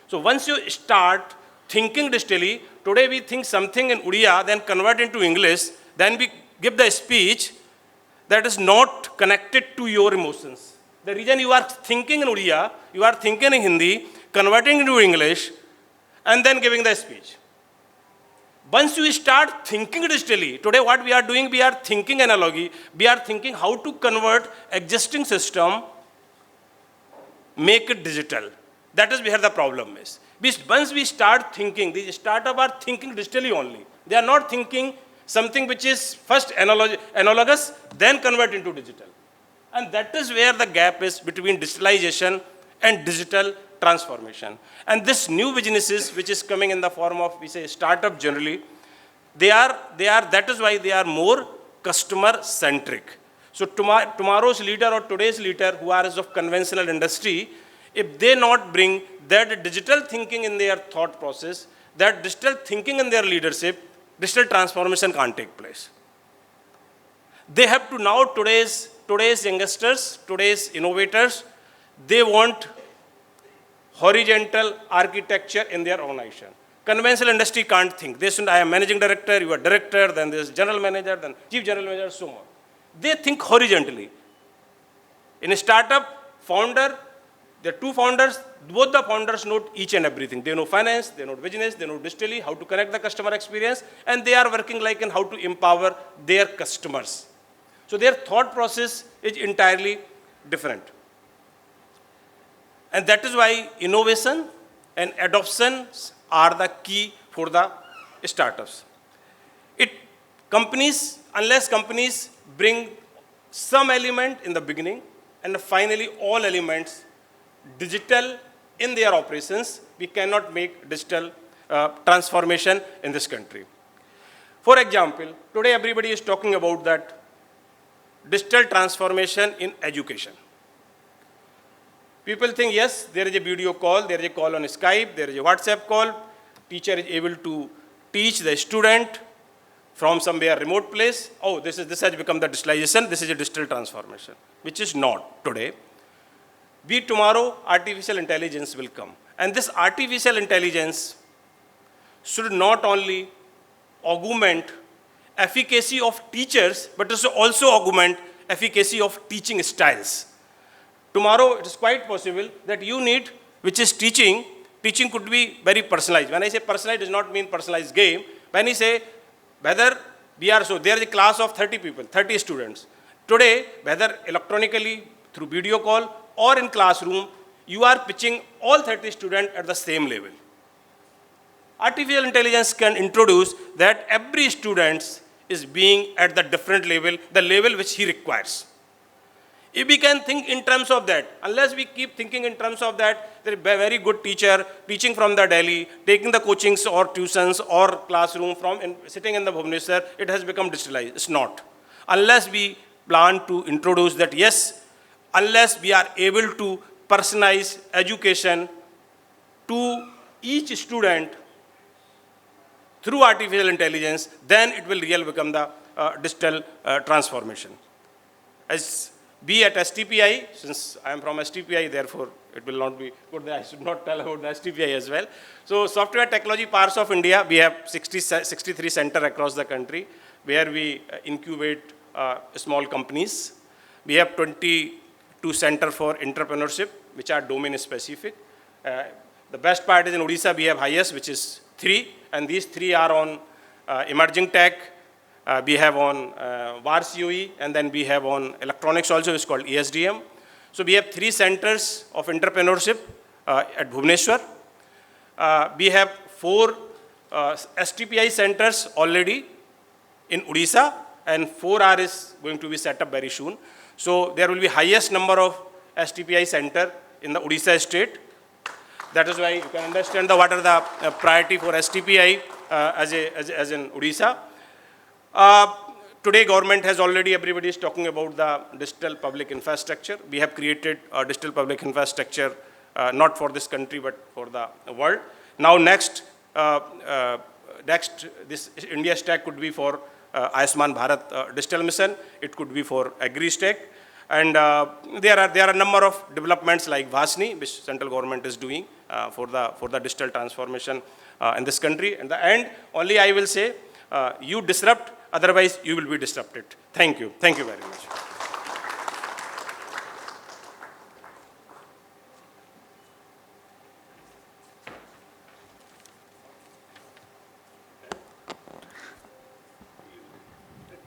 So once you start thinking digitally, today we think something in Odia, then convert into English, then we give the speech that is not connected to your emotions. The reason you are thinking in Odia, you are thinking in Hindi, converting into English, and then giving the speech. Once you start thinking digitally, today what we are doing, we are thinking analogy, we are thinking how to convert existing system, make it digital. That is where the problem is. Once we start thinking, these startups are thinking digitally only. They are not thinking Something which is first analogous, then convert into digital. And that is where the gap is between digitalization and digital transformation. And this new businesses, which is coming in the form of, we say, startup generally, that is why they are more customer-centric. So tomorrow's leader or today's leader who are of conventional industry, if they not bring that digital thinking in their thought process, that digital thinking in their leadership, digital transformation can't take place. They have to now, today's youngsters, today's innovators, they want horizontal architecture in their organization. Conventional industry can't think. They say, I am managing director, you are director, then there is general manager, then chief general manager, so on. They think horizontally. In a startup, founder, there are two founders, both the founders know each and everything. They know finance, they know business, they know digitally, how to connect the customer experience, and they are working like in how to empower their customers. So their thought process is entirely different. And that is why innovation and adoption are the key for the startups. Unless companies bring some element in the beginning and finally all elements digital in their operations, we cannot make digital transformation in this country. For example, today everybody is talking about that digital transformation in education. People think, yes, there is a video call, there is a call on Skype, there is a WhatsApp call, teacher is able to teach the student from somewhere remote place. Oh, this has become the digitalization, this is a digital transformation, which is not today. Tomorrow, artificial intelligence will come. And this artificial intelligence should not only augment efficacy of teachers, but also augment efficacy of teaching styles. Tomorrow, it is quite possible that you need, which is teaching could be very personalized. When I say personalized, it does not mean personalized game. When I say, whether there is a class of 30 people, 30 students. Today, whether electronically, through video call, or in classroom, you are pitching all 30 students at the same level. Artificial intelligence can introduce that every student is being at the different level, the level which he requires. If we can think in terms of that, unless we keep thinking in terms of that, there is a very good teacher teaching from the Delhi, taking the coachings or tuitions or classroom sitting in the Bhubaneswar, it has become digitalized. It's not. Unless we plan to introduce that, yes, unless we are able to personalize education to each student through artificial intelligence, then it will really become the digital transformation. Be at STPI, since I am from STPI, therefore it will not be good that I should not tell about the STPI as well. So Software Technology Parks of India, we have 63 centers across the country where we incubate small companies. We have 22 centers for entrepreneurship, which are domain specific. The best part is in Odisha, we have highest, which is 3, and these 3 are on emerging tech. We have on VAR COE, and then we have on electronics also, it's called ESDM. So we have 3 centers of entrepreneurship at Bhubaneswar. We have 4 STPI centers already in Odisha, and 4 are going to be set up very soon. So there will be highest number of STPI center in the Odisha state. That is why you can understand what are the priority for STPI as in Odisha. Today government has already, everybody is talking about the digital public infrastructure. We have created a digital public infrastructure, not for this country, but for the world. Now next, this India stack could be for Ayushman Bharat digital mission. It could be for agri-stack. And there are a number of developments like Vasni, which central government is doing for the digital transformation in this country. In the end, only I will say, you disrupt, otherwise you will be disrupted. Thank you. Thank you very much.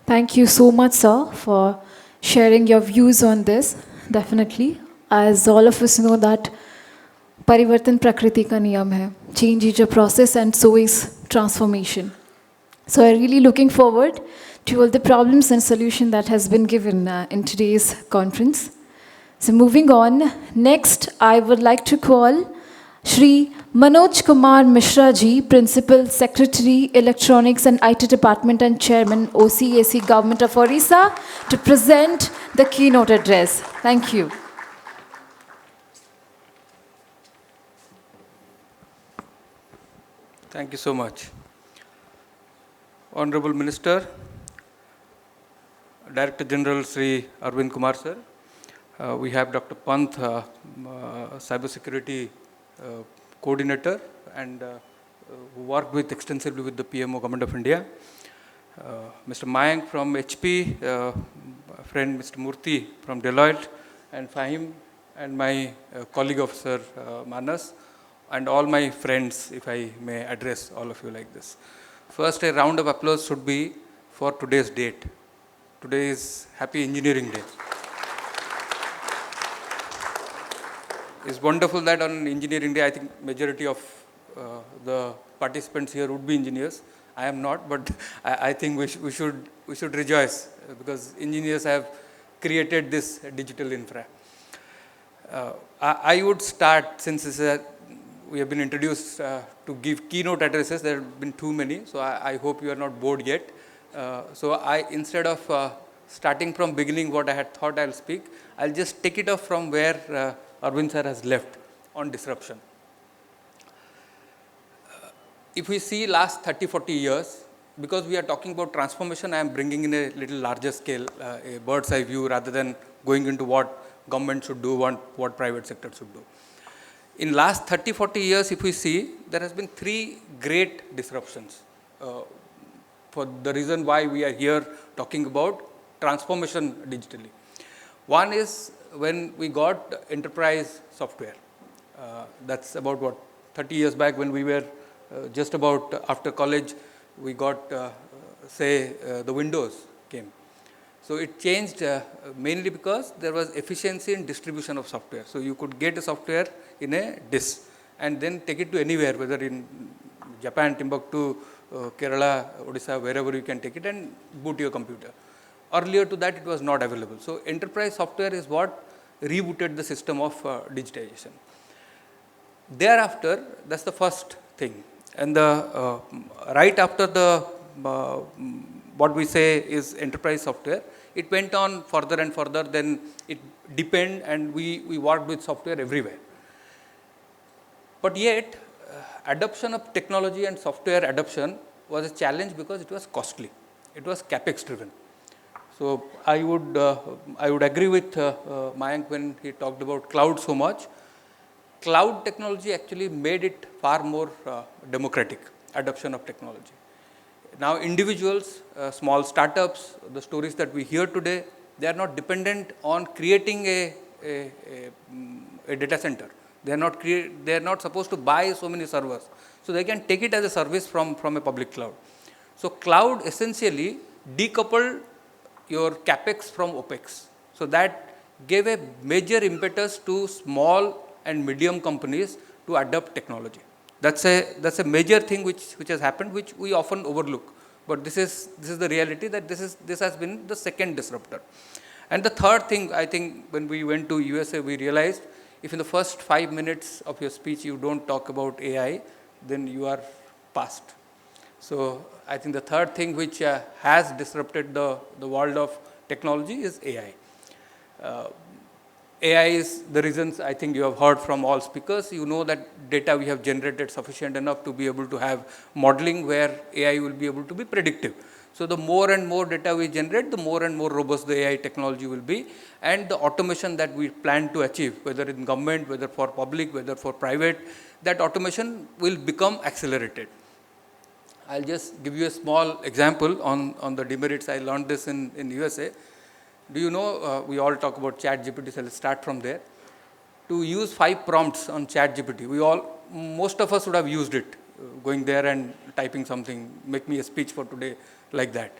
Thank you so much, sir, for sharing your views on this. Definitely, as all of us know that Parivartan Prakriti ka niyam hai. Change is a process and so is transformation. So I'm really looking forward to all the problems and solution that has been given in today's conference. So moving on, next I would like to call Shri Manoj Kumar Mishra ji, Principal Secretary, Electronics and IT Department and Chairman, OCAC Government of Odisha, to present the keynote address. Thank you. Thank you so much. Honorable Minister, Director General Sri Arvind Kumar sir, we have Dr. Pant, Cyber Security Coordinator and who worked extensively with the PMO Government of India. Mr. Mayank from HP, friend Mr. Murty from Deloitte, and Fahim, and my colleague officer Manas, and all my friends, if I may address all of you like this. First, a round of applause should be for today's date. Today is Happy Engineering Day. It's wonderful that on Engineering Day, I think majority of the participants here would be engineers. I am not, but I think we should rejoice because engineers have created this digital infra. I would start, since we have been introduced to give keynote addresses. There have been too many, so I hope you are not bored yet. So instead of starting from beginning what I had thought I'll speak, I'll just take it off from where Arvind sir has left on disruption. If we see last 30-40 years, because we are talking about transformation, I am bringing in a little larger scale, a bird's eye view rather than going into what government should do, what private sector should do. In last 30-40 years, if we see, there has been 3 great disruptions for the reason why we are here talking about transformation digitally. One is when we got enterprise software. That's about 30 years back when we were just about after college, we got, the Windows came. So it changed mainly because there was efficiency in distribution of software. So you could get a software in a disk and then take it to anywhere, whether in Japan, Timbuktu, Kerala, Odisha, wherever you can take it and boot your computer. Earlier to that, it was not available. So enterprise software is what rebooted the system of digitization. Thereafter, that's the first thing. And right after the what we say is enterprise software, it went on further and further, then it deepened and we worked with software everywhere. But yet, adoption of technology and software adoption was a challenge because it was costly. It was capex driven. So I would agree with Mayank when he talked about cloud so much. Cloud technology actually made it far more democratic, adoption of technology. Now individuals, small startups, the stories that we hear today, they are not dependent on creating a data center. They are not supposed to buy so many servers. So they can take it as a service from a public cloud. So cloud essentially decoupled your capex from opex. So that gave a major impetus to small and medium companies to adopt technology. That's a major thing which has happened, which we often overlook. But this is the reality that this has been the second disruptor. And the third thing, I think, when we went to USA, we realized if in the first 5 minutes of your speech you don't talk about AI, then you are past. So I think the third thing which has disrupted the world of technology is AI. AI is the reasons I think you have heard from all speakers. You know that data we have generated sufficient enough to be able to have modeling where AI will be able to be predictive. So the more and more data we generate, the more and more robust the AI technology will be, and the automation that we plan to achieve, whether in government, whether for public, whether for private, that automation will become accelerated. I'll just give you a small example on the demerits. I learned this in USA. Do you know, we all talk about ChatGPT, so let's start from there. To use 5 prompts on ChatGPT, most of us would have used it, going there and typing something, make me a speech for today, like that.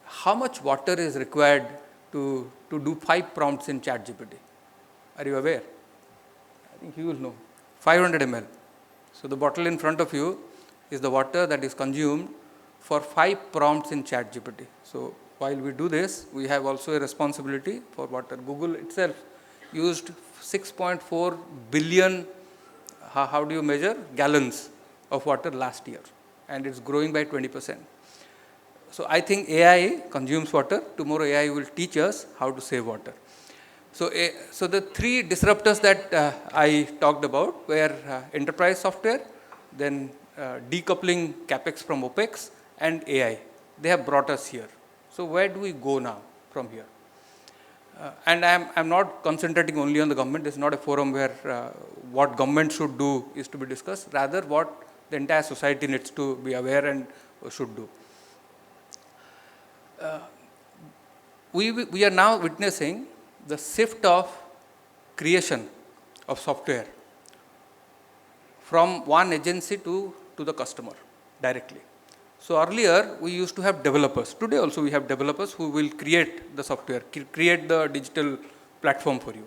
How much water is required to do 5 prompts in ChatGPT? Are you aware? I think you will know. 500 ml. So the bottle in front of you is the water that is consumed for 5 prompts in ChatGPT. So while we do this, we have also a responsibility for water. Google itself used 6.4 billion, how do you measure, gallons of water last year, and it's growing by 20%. So I think AI consumes water. Tomorrow AI will teach us how to save water. So, so the 3 disruptors that I talked about were enterprise software, then decoupling capex from opex, and AI. They have brought us here. So where do we go now from here? And I'm not concentrating only on the government. This is not a forum where what government should do is to be discussed, rather what the entire society needs to be aware and should do. We are now witnessing the shift of creation of software from one agency to the customer directly. So earlier we used to have developers. Today also we have developers who will create the software, create the digital platform for you.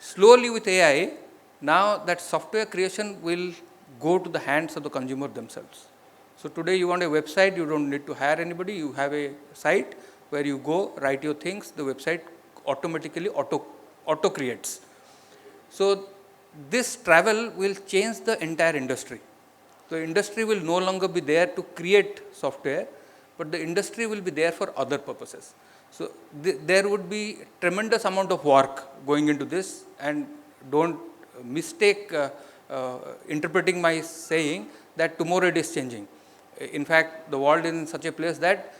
Slowly with AI, now that software creation will go to the hands of the consumer themselves. So today you want a website, you don't need to hire anybody, you have a site where you go, write your things, the website automatically auto creates. So this travel will change the entire industry. The industry will no longer be there to create software, but the industry will be there for other purposes. So there would be tremendous amount of work going into this, and don't mistake interpreting my saying that tomorrow it is changing. In fact, the world is in such a place that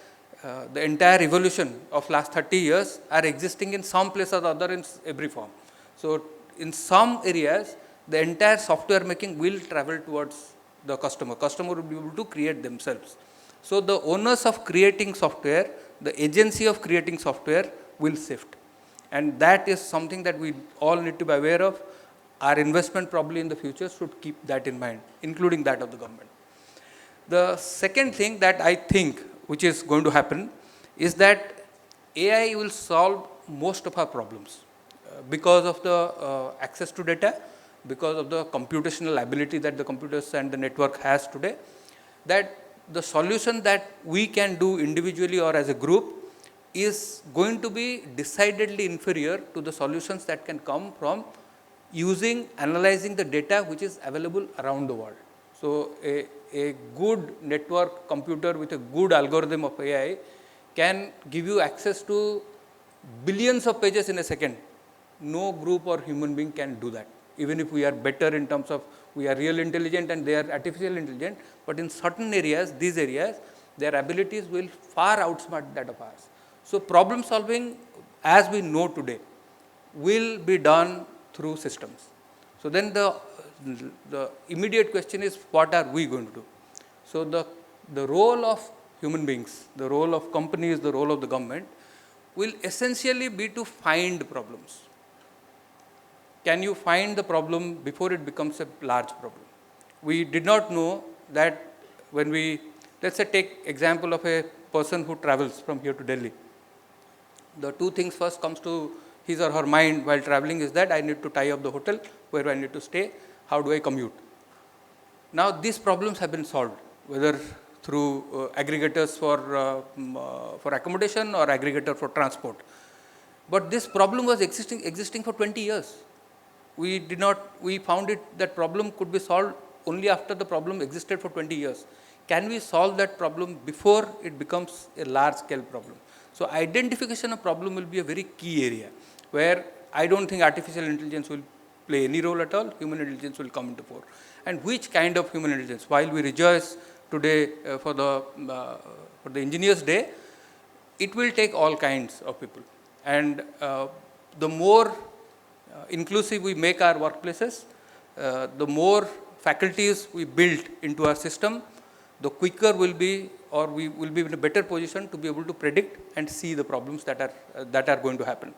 the entire evolution of last 30 years are existing in some place or the other in every form. So in some areas, the entire software making will travel towards the customer. Customer will be able to create themselves. So the owners of creating software, the agency of creating software will shift. And that is something that we all need to be aware of. Our investment probably in the future should keep that in mind, including that of the government. The second thing that I think which is going to happen is that AI will solve most of our problems because of the access to data, because of the computational ability that the computers and the network has today, that the solution that we can do individually or as a group is going to be decidedly inferior to the solutions that can come from analyzing the data which is available around the world. So a good network computer with a good algorithm of AI can give you access to billions of pages in a second. No group or human being can do that. Even if we are better in terms of we are real intelligent and they are artificial intelligent, but in certain areas, these areas, their abilities will far outsmart that of ours. So problem solving, as we know today, will be done through systems. So then the immediate question is, what are we going to do? So the role of human beings, the role of companies, the role of the government will essentially be to find problems. Can you find the problem before it becomes a large problem? We did not know that when let's say take example of a person who travels from here to Delhi. The 2 things first comes to his or her mind while traveling is that I need to tie up the hotel, where I need to stay, how do I commute? Now these problems have been solved, whether through aggregators for accommodation or aggregator for transport. But this problem was existing for 20 years. We found that problem could be solved only after the problem existed for 20 years. Can we solve that problem before it becomes a large scale problem? So identification of problem will be a very key area where I don't think artificial intelligence will play any role at all. Human intelligence will come into fore. And which kind of human intelligence? While we rejoice today for the Engineers Day, it will take all kinds of people. And the more inclusive we make our workplaces, the more faculties we build into our system, the quicker we will be in a better position to be able to predict and see the problems that are going to happen.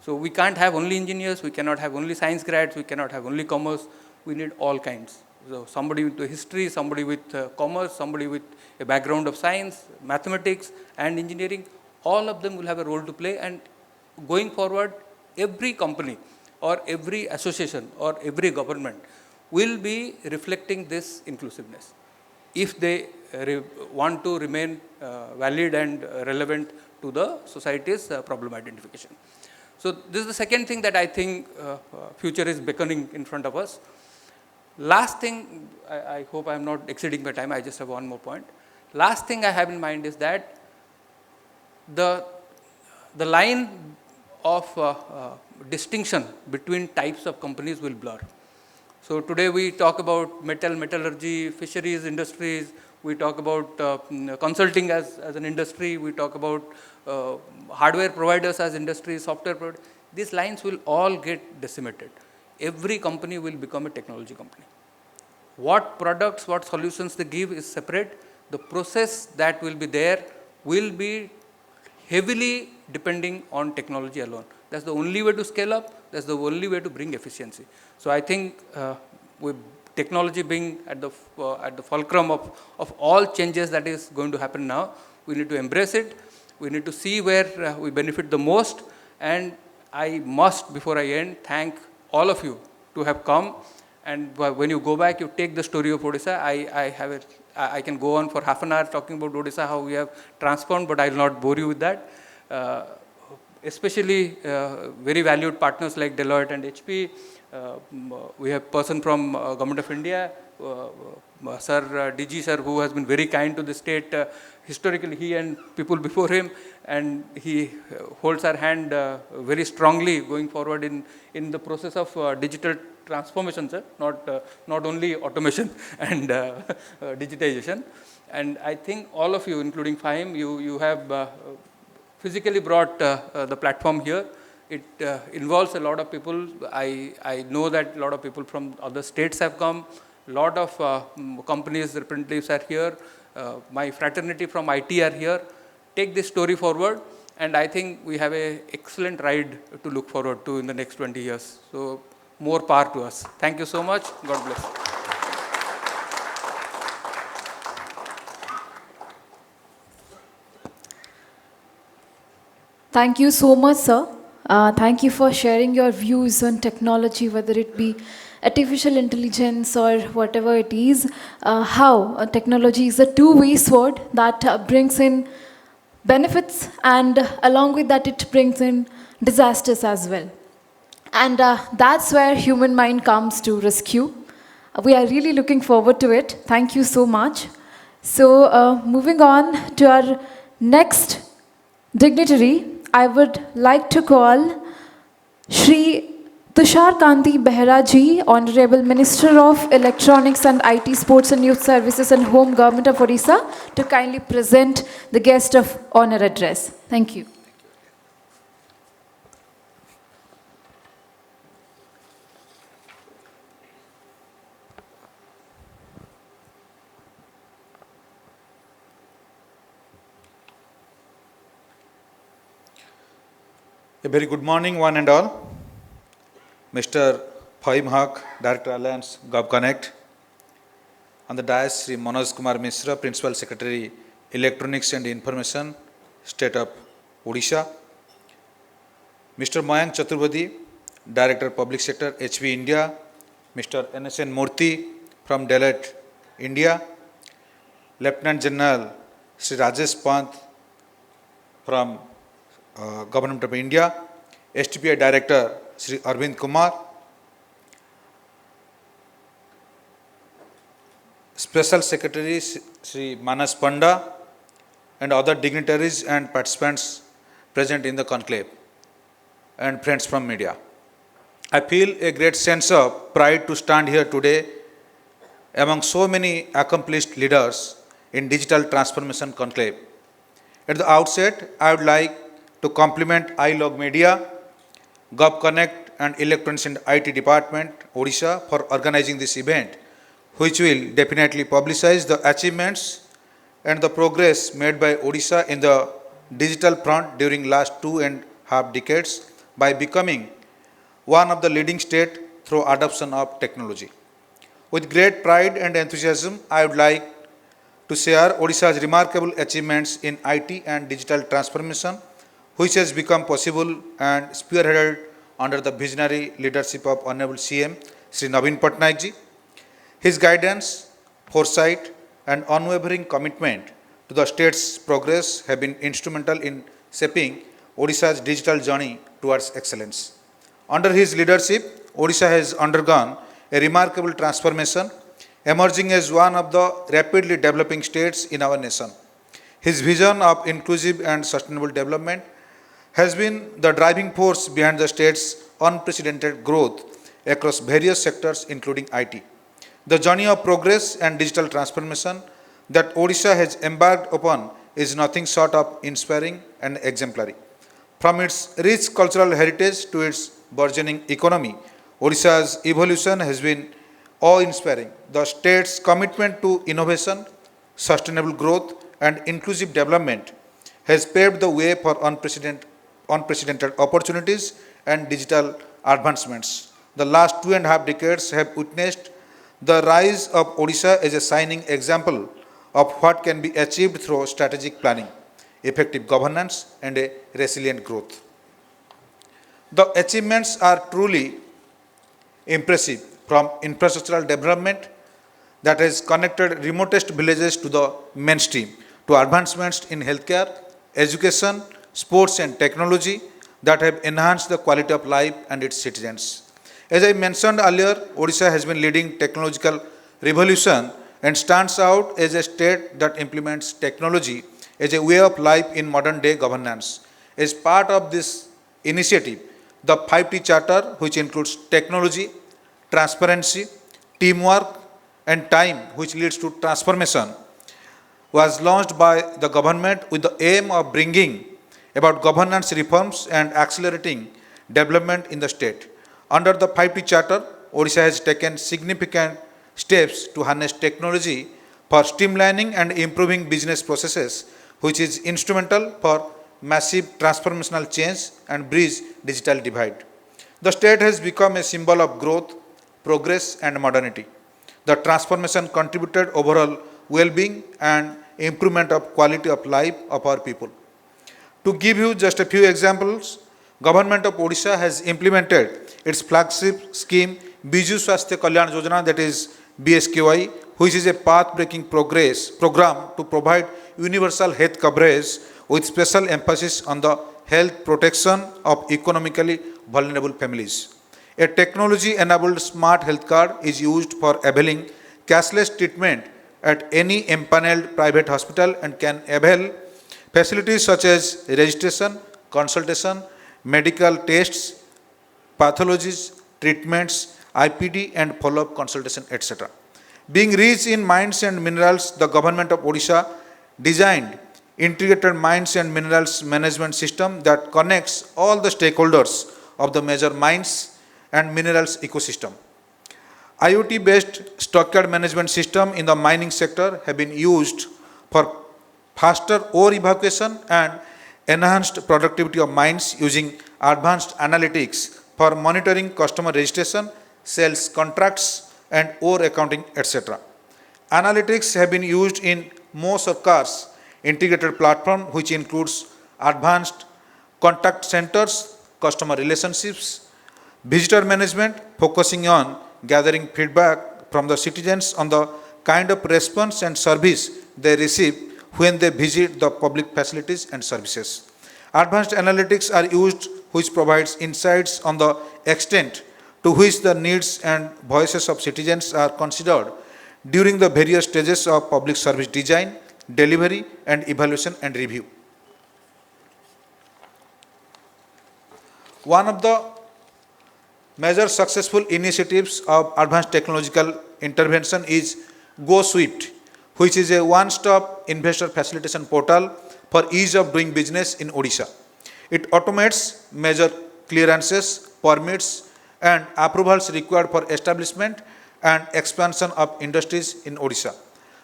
So we can't have only engineers, we cannot have only science grads, we cannot have only commerce, we need all kinds. So somebody with history, somebody with commerce, somebody with a background of science, mathematics and engineering, all of them will have a role to play, and going forward, every company or every association or every government will be reflecting this inclusiveness. If they want to remain valid and relevant to the society's problem identification. So this is the second thing that I think future is beckoning in front of us. Last thing, I hope I am not exceeding my time, I just have one more point. Last thing I have in mind is that the line of distinction between types of companies will blur. So today we talk about metallurgy, fisheries industries, we talk about consulting as an industry, we talk about hardware providers as industries, software providers. These lines will all get decimated. Every company will become a technology company. What products, what solutions they give is separate. The process that will be there will be heavily depending on technology alone. That's the only way to scale up. That's the only way to bring efficiency. So I think with technology being at the fulcrum of all changes that is going to happen now, we need to embrace it. We need to see where we benefit the most. And I must, before I end, thank all of you to have come. And when you go back, you take the story of Odisha. I can go on for half an hour talking about Odisha, how we have transformed, but I will not bore you with that. Especially very valued partners like Deloitte and HP. We have person from Government of India, Sir DG Sir, who has been very kind to the state. Historically, he and people before him, and he holds our hand very strongly going forward in the process of digital transformation, sir, not only automation and digitization. And I think all of you, including Fahim, you have physically brought the platform here. It involves a lot of people. I know that a lot of people from other states have come. A lot of companies, representatives are here. My fraternity from IT are here. Take this story forward, and I think we have an excellent ride to look forward to in the next 20 years. So more power to us. Thank you so much. God bless. Thank you so much, sir. Thank you for sharing your views on technology, whether it be artificial intelligence or whatever it is, how technology is a two-way sword that brings in benefits, and along with that it brings in disasters as well. And that's where human mind comes to rescue. We are really looking forward to it. Thank you so much. So moving on to our next dignitary, I would like to call Shri 𝐃𝐢𝐠𝐢𝐭𝐚𝐥 ji, Honorable Minister of Electronics and IT, Sports and Youth Services and Home Government of Odisha, to kindly present the guest of honor address. Thank you. A very good morning, one and all. Mr. Fahim, Director Alliance, GovConnect. On the dais, Sri Manoj Kumar Mishra, Principal Secretary, Electronics and Information, State of Odisha. Mr. Mayank Chaturvedi, Director Public Sector, HV India. Mr. NSN Murty from Deloitte, India. Lieutenant General Sri Rajesh Pant from Government of India, STPI Director Sri Arvind Kumar, Special Secretary Sri Manas Panda, and other dignitaries and participants present in the conclave, and friends from media. I feel a great sense of pride to stand here today among so many accomplished leaders in digital transformation conclave. At the outset, I would like to compliment ilouge Media, GovConnect and Electronics and IT Department, Odisha, for organizing this event, which will definitely publicize the achievements and the progress made by Odisha in the digital front during last 2.5 decades by becoming one of the leading states through adoption of technology. With great pride and enthusiasm, I would like to share Odisha's remarkable achievements in IT and digital transformation, which has become possible and spearheaded under the visionary leadership of Honorable CM Sri Naveen Patnaik ji. His guidance, foresight and unwavering commitment to the state's progress have been instrumental in shaping Odisha's digital journey towards excellence. Under his leadership, Odisha has undergone a remarkable transformation, emerging as one of the rapidly developing states in our nation. His vision of inclusive and sustainable development has been the driving force behind the state's unprecedented growth across various sectors, including IT. The journey of progress and digital transformation that Odisha has embarked upon is nothing short of inspiring and exemplary. From its rich cultural heritage to its burgeoning economy, Odisha's evolution has been awe-inspiring. The state's commitment to innovation, sustainable growth, and inclusive development has paved the way for unprecedented opportunities and digital advancements. The last 2.5 decades have witnessed the rise of Odisha as a shining example of what can be achieved through strategic planning, effective governance, and a resilient growth. The achievements are truly impressive, from infrastructural development that has connected remotest villages to the mainstream, to advancements in healthcare, education, sports, and technology that have enhanced the quality of life and its citizens. As I mentioned earlier, Odisha has been leading technological revolution and stands out as a state that implements technology as a way of life in modern day governance. As part of this initiative, the 5T Charter, which includes technology, transparency, teamwork, and time, which leads to transformation, was launched by the government with the aim of bringing about governance reforms and accelerating development in the state. Under the 5T Charter, Odisha has taken significant steps to harness technology for streamlining and improving business processes, which is instrumental for massive transformational change and bridge digital divide. The state has become a symbol of growth, progress, and modernity. The transformation contributed overall well-being and improvement of quality of life of our people. To give you just a few examples, Government of Odisha has implemented its flagship scheme Biju Swasthya Kalyan Yojana, that is BSKY, which is a path-breaking program to provide universal health coverage with special emphasis on the health protection of economically vulnerable families. A technology-enabled smart health card is used for availing cashless treatment at any empaneled private hospital and can avail facilities such as registration, consultation, medical tests, pathologies, treatments, IPD and follow-up consultation, etc. Being rich in mines and minerals, the Government of Odisha designed integrated mines and minerals management system that connects all the stakeholders of the major mines and minerals ecosystem. IoT-based stockyard management system in the mining sector have been used for faster ore evacuation and enhanced productivity of mines using advanced analytics for monitoring customer registration, sales contracts, and ore accounting, etc. Analytics have been used in Mo Sarkar's integrated platform, which includes advanced contact centers, customer relationships, visitor management, focusing on gathering feedback from the citizens on the kind of response and service they receive when they visit the public facilities and services. Advanced analytics are used, which provides insights on the extent to which the needs and voices of citizens are considered during the various stages of public service design, delivery, and evaluation and review. One of the major successful initiatives of advanced technological intervention is GoSwift, which is a one-stop investor facilitation portal for ease of doing business in Odisha. It automates major clearances, permits, and approvals required for establishment and expansion of industries in Odisha.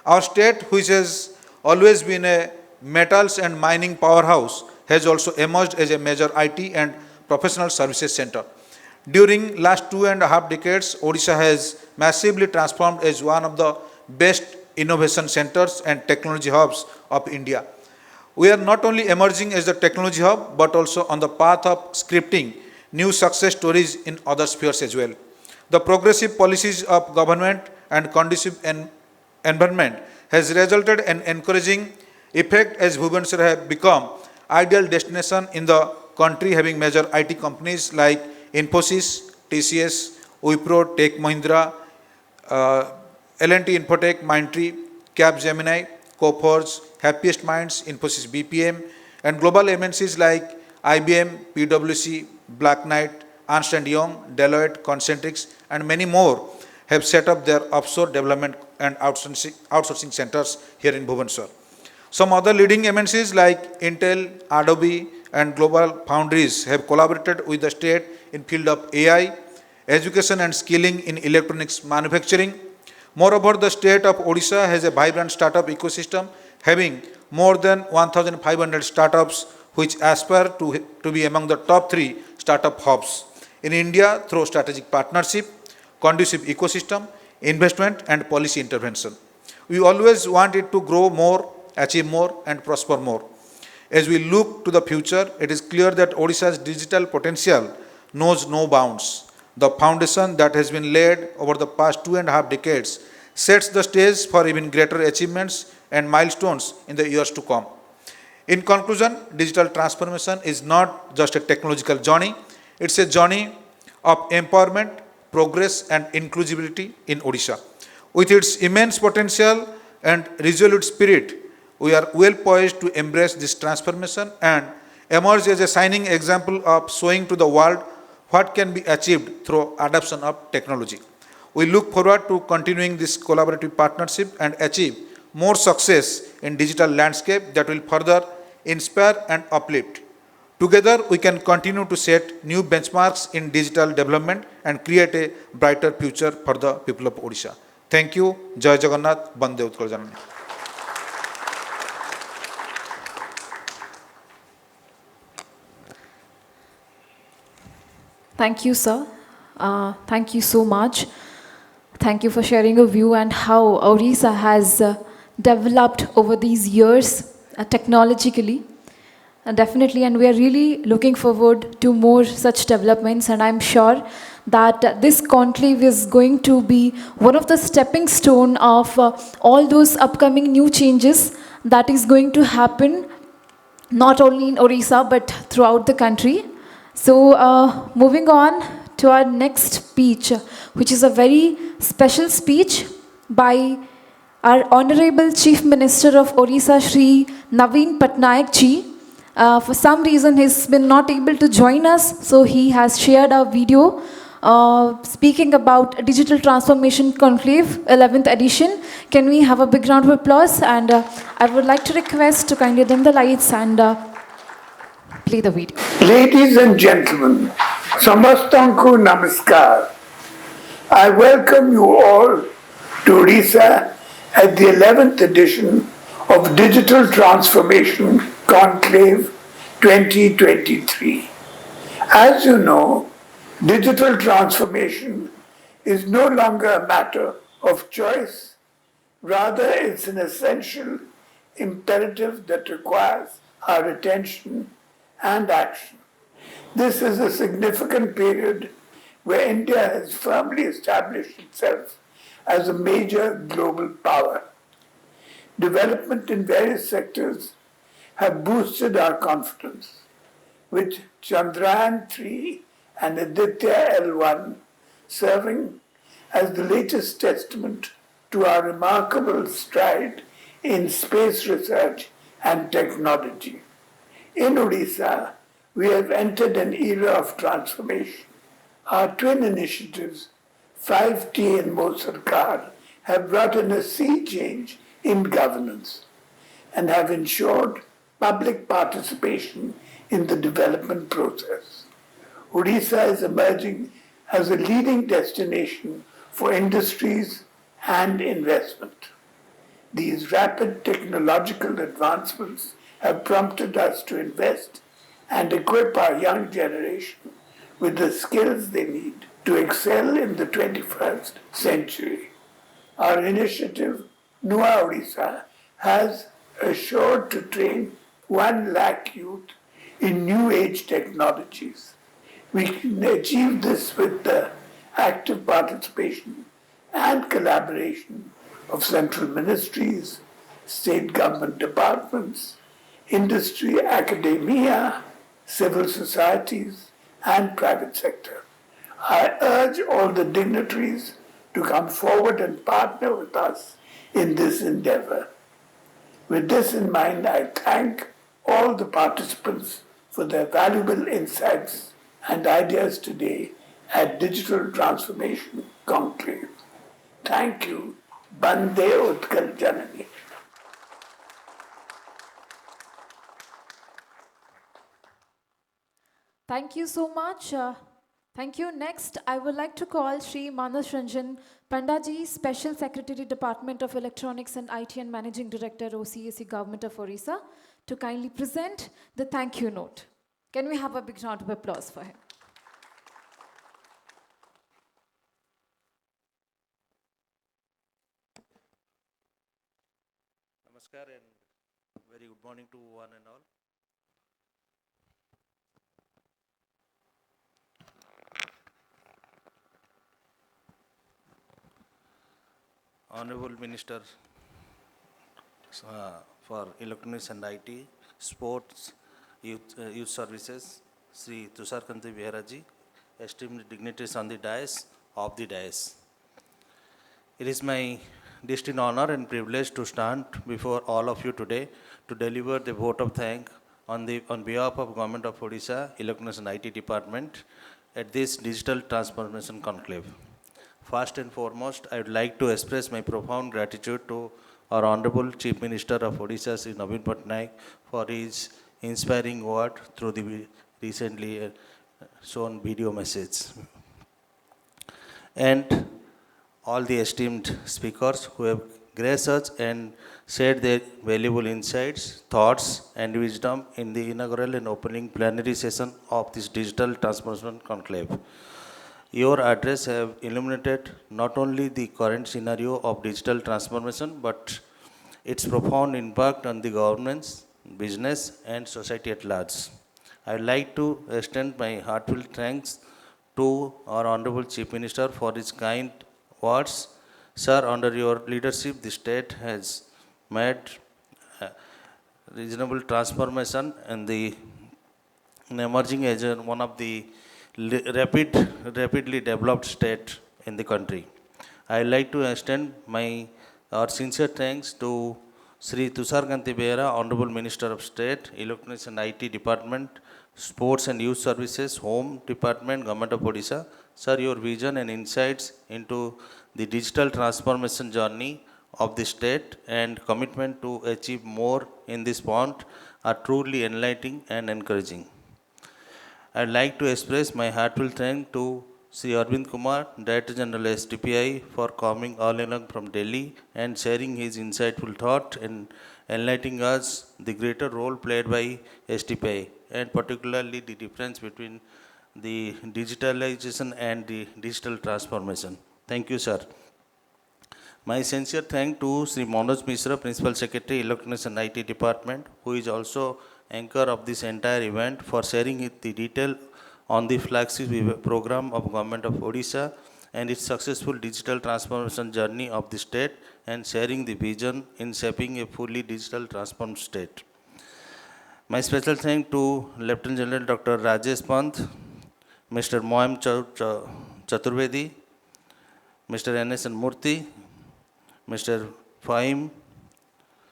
Our state, which has always been a metals and mining powerhouse, has also emerged as a major IT and professional services center. During last 2.5 decades, Odisha has massively transformed as one of the best innovation centers and technology hubs of India. We are not only emerging as the technology hub, but also on the path of scripting new success stories in other spheres as well. The progressive policies of government and conducive environment has resulted in encouraging effect as Bhubaneswar have become ideal destination in the country, having major IT companies like Infosys, TCS, Wipro, Tech Mahindra, L&T Infotech, Mindtree, Capgemini, Coforge, Happiest Minds, Infosys BPM, and global MNCs like IBM, PwC, Black Knight, Ernst & Young, Deloitte, Centric, and many more have set up their offshore development and outsourcing centers here in Bhubaneswar. Some other leading MNCs like Intel, Adobe, and Global Foundries have collaborated with the state in field of AI, education and skilling in electronics manufacturing. Moreover, the state of Odisha has a vibrant startup ecosystem, having more than 1,500 startups which aspire to be among the top 3 startup hubs in India through strategic partnership, conducive ecosystem, investment and policy intervention. We always want it to grow more, achieve more and prosper more. As we look to the future, it is clear that Odisha's digital potential knows no bounds. The foundation that has been laid over the past 2.5 decades sets the stage for even greater achievements and milestones in the years to come. In conclusion, digital transformation is not just a technological journey, it's a journey of empowerment, progress and inclusivity in Odisha. With its immense potential and resolute spirit, we are well poised to embrace this transformation and emerge as a shining example of showing to the world what can be achieved through adoption of technology. We look forward to continuing this collaborative partnership and achieve more success in digital landscape that will further inspire and uplift. Together, we can continue to set new benchmarks in digital development and create a brighter future for the people of Odisha. Thank you. Jai Jagannath. Bande Utkal Janani. Thank you, sir. Thank you so much. Thank you for sharing a view and how Odisha has developed over these years technologically. Definitely, and we are really looking forward to more such developments, and I'm sure that this conclave is going to be one of the stepping stone of all those upcoming new changes that is going to happen not only in Odisha but throughout the country. So moving on to our next speech, which is a very special speech by our Honorable Chief Minister of Odisha, Shri Naveen Patnaik ji. For some reason, he's been not able to join us, so he has shared a video speaking about Digital Transformation Conclave 11th edition. Can we have a big round of applause? And I would like to request to kindly dim the lights and play the video. Ladies and gentlemen, Samastanku Namaskar. I welcome you all to Odisha at the 11th edition of Digital Transformation Conclave 2023. As you know, digital transformation is no longer a matter of choice. Rather, it's an essential imperative that requires our attention and action. This is a significant period where India has firmly established itself as a major global power. Development in various sectors have boosted our confidence, with Chandrayaan-3 and Aditya L1 serving as the latest testament to our remarkable stride in space research and technology. In Odisha, we have entered an era of transformation. Our twin initiatives, 5T and Mo Sarkar, have brought in a sea change in governance and have ensured public participation in the development process. Odisha is emerging as a leading destination for industries and investment. These rapid technological advancements have prompted us to invest and equip our young generation with the skills they need to excel in the 21st century. Our initiative, Nua Odisha, has assured to train 1 lakh youth in new age technologies. We can achieve this with the active participation and collaboration of central ministries, state government departments, industry, academia, civil societies, and private sector. I urge all the dignitaries to come forward and partner with us in this endeavor. With this in mind, I thank all the participants for their valuable insights and ideas today at Digital Transformation Conclave. Thank you. Bande Utkal Janani. Thank you so much. Thank you. Next, I would like to call Shri Manas Ranjan Pandaji, Special Secretary, Department of Electronics and IT and Managing Director, OCAC, Government of Odisha, to kindly present the thank you note. Can we have a big round of applause for him? Namaskar and very good morning to one and all. Honorable Minister for Electronics and IT, Sports, Youth Services, Sri 𝐃𝐢𝐠𝐢𝐭𝐚𝐥, esteemed dignitaries on the dais, of the dais. It is my distinct honor and privilege to stand before all of you today to deliver the vote of thanks on behalf of Government of Odisha, Electronics and IT Department at this Digital Transformation Conclave. First and foremost, I would like to express my profound gratitude to our Honorable Chief Minister of Odisha, Sri Naveen Patnaik, for his inspiring word through the recently shown video message. And all the esteemed speakers who have graced us and shared their valuable insights, thoughts, and wisdom in the inaugural and opening plenary session of this Digital Transformation Conclave. Your address have illuminated not only the current scenario of digital transformation, but its profound impact on the governments, business, and society at large. I would like to extend my heartfelt thanks to our Honorable Chief Minister for his kind words. Sir, under your leadership, the state has made reasonable transformation and emerging as one of the rapidly developed state in the country. I would like to extend our sincere thanks to Sri 𝐃𝐢𝐠𝐢𝐭𝐚𝐥, Honorable Minister of State, Electronics and IT Department, Sports and Youth Services, Home Department, Government of Odisha. Sir, your vision and insights into the digital transformation journey of the state and commitment to achieve more in this point are truly enlightening and encouraging. I would like to express my heartfelt thanks to Sri Arvind Kumar, Director General STPI, for coming all along from Delhi and sharing his insightful thought and enlightening us the greater role played by STPI, and particularly the difference between the digitalization and the digital transformation. Thank you, sir. My sincere thanks to Sri Manoj Mishra, Principal Secretary, Electronics and IT Department, who is also anchor of this entire event, for sharing the detail on the flagship program of Government of Odisha and its successful digital transformation journey of the state, and sharing the vision in shaping a fully digital transformed state. My special thanks to Lieutenant General Dr. Rajesh Pant, Mr. Mayank Chaturvedi, Mr. N.S. Murty, Mr. Fahim,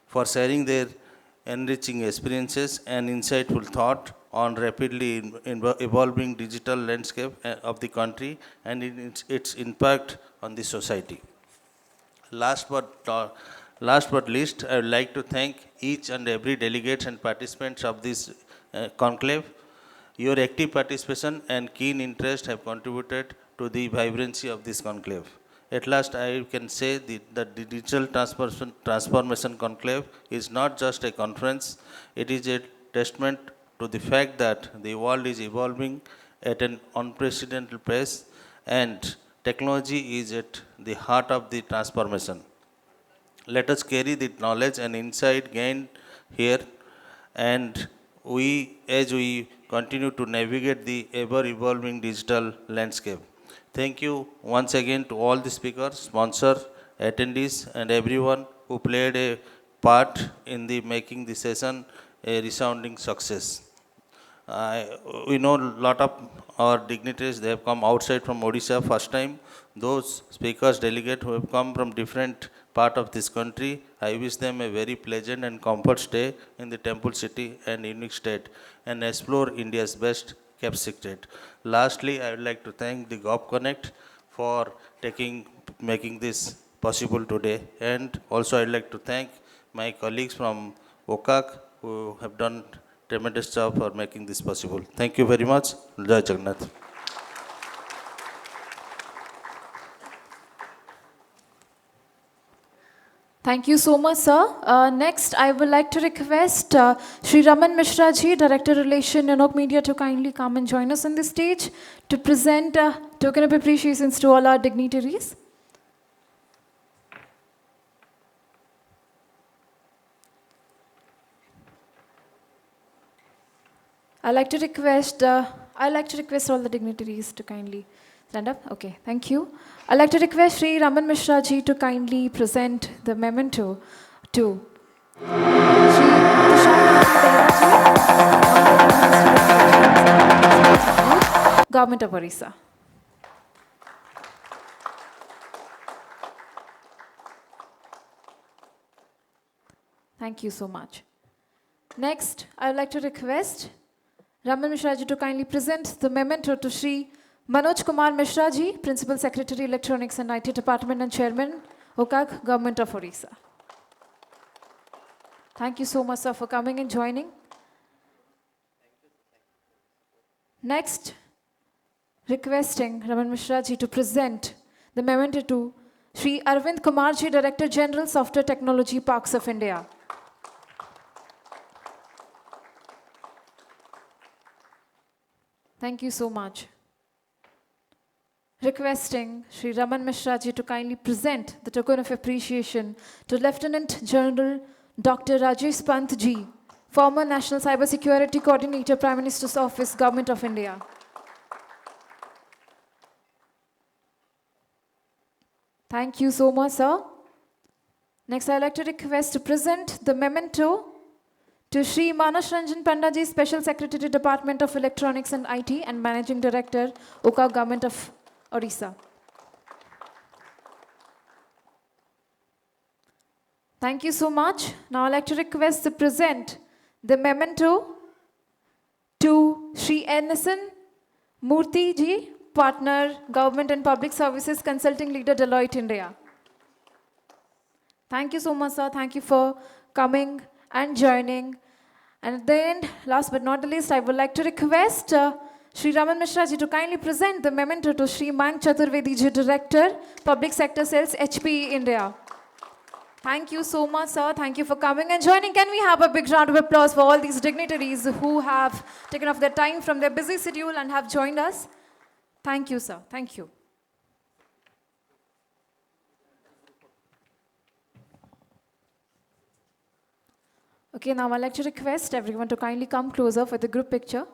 for sharing their enriching experiences and insightful thought on rapidly evolving digital landscape of the country and its impact on the society. Last but least, I would like to thank each and every delegate and participants of this conclave. Your active participation and keen interest have contributed to the vibrancy of this conclave. At last, I can say that the Digital Transformation Conclave is not just a conference, it is a testament to the fact that the world is evolving at an unprecedented pace and technology is at the heart of the transformation. Let us carry the knowledge and insight gained here, and as we continue to navigate the ever-evolving digital landscape. Thank you once again to all the speakers, sponsors, attendees and everyone who played a part in the making the session a resounding success. We know a lot of our dignitaries, they have come outside from Odisha first time. Those speakers, delegates who have come from different part of this country, I wish them a very pleasant and comfort stay in the temple city and unique state and explore India's best kept secret. Lastly, I would like to thank the GovConnect for making this possible today. And also I'd like to thank my colleagues from OCAC who have done tremendous job for making this possible. Thank you very much. Jai Jagannath. Thank you so much, sir. Next, I would like to request Shri Raman Mishra ji, Director Relation, Inaugural Media, to kindly come and join us on the stage to present token of appreciation to all our dignitaries. I'd like to request all the dignitaries to kindly stand up. Okay, thank you. I'd like to request Shri Raman Mishra ji to kindly present the memento to Shri Government of Odisha. Thank you so much. Next, I would like to request Raman Mishra ji to kindly present the memento to Shri Manoj Kumar Mishra ji, Principal Secretary, Electronics and IT Department and Chairman, OCAC, Government of Odisha. Thank you so much, sir, for coming and joining. Next, requesting Raman Mishra ji to present the memento to Shri Arvind Kumar ji, Director General, Software Technology Parks of India. Thank you so much. Requesting Shri Raman Mishra ji to kindly present the token of appreciation to Lieutenant General Dr. Rajesh Pant ji, former National Cyber Security Coordinator, Prime Minister's Office, Government of India. Thank you so much, sir. Next, I'd like to request to present the memento to Shri Manas Ranjan Pandaji, Special Secretary, Department of Electronics and IT and Managing Director, OCAC, Government of Odisha. Thank you so much. Now I'd like to request to present the memento to Shri N.S.N. Murty ji, Partner, Government and Public Services Consulting Leader, Deloitte, India. Thank you so much, sir. Thank you for coming and joining. And at the end, last but not the least, I would like to request Shri Raman Mishra ji to kindly present the memento to Shri Mayank Chaturvedi ji, Director, Public Sector Sales, HPE India. Thank you so much, sir. Thank you for coming and joining. Can we have a big round of applause for all these dignitaries who have taken off their time from their busy schedule and have joined us? Thank you, sir. Thank you. Okay, now I'd like to request everyone to kindly come closer for the group picture.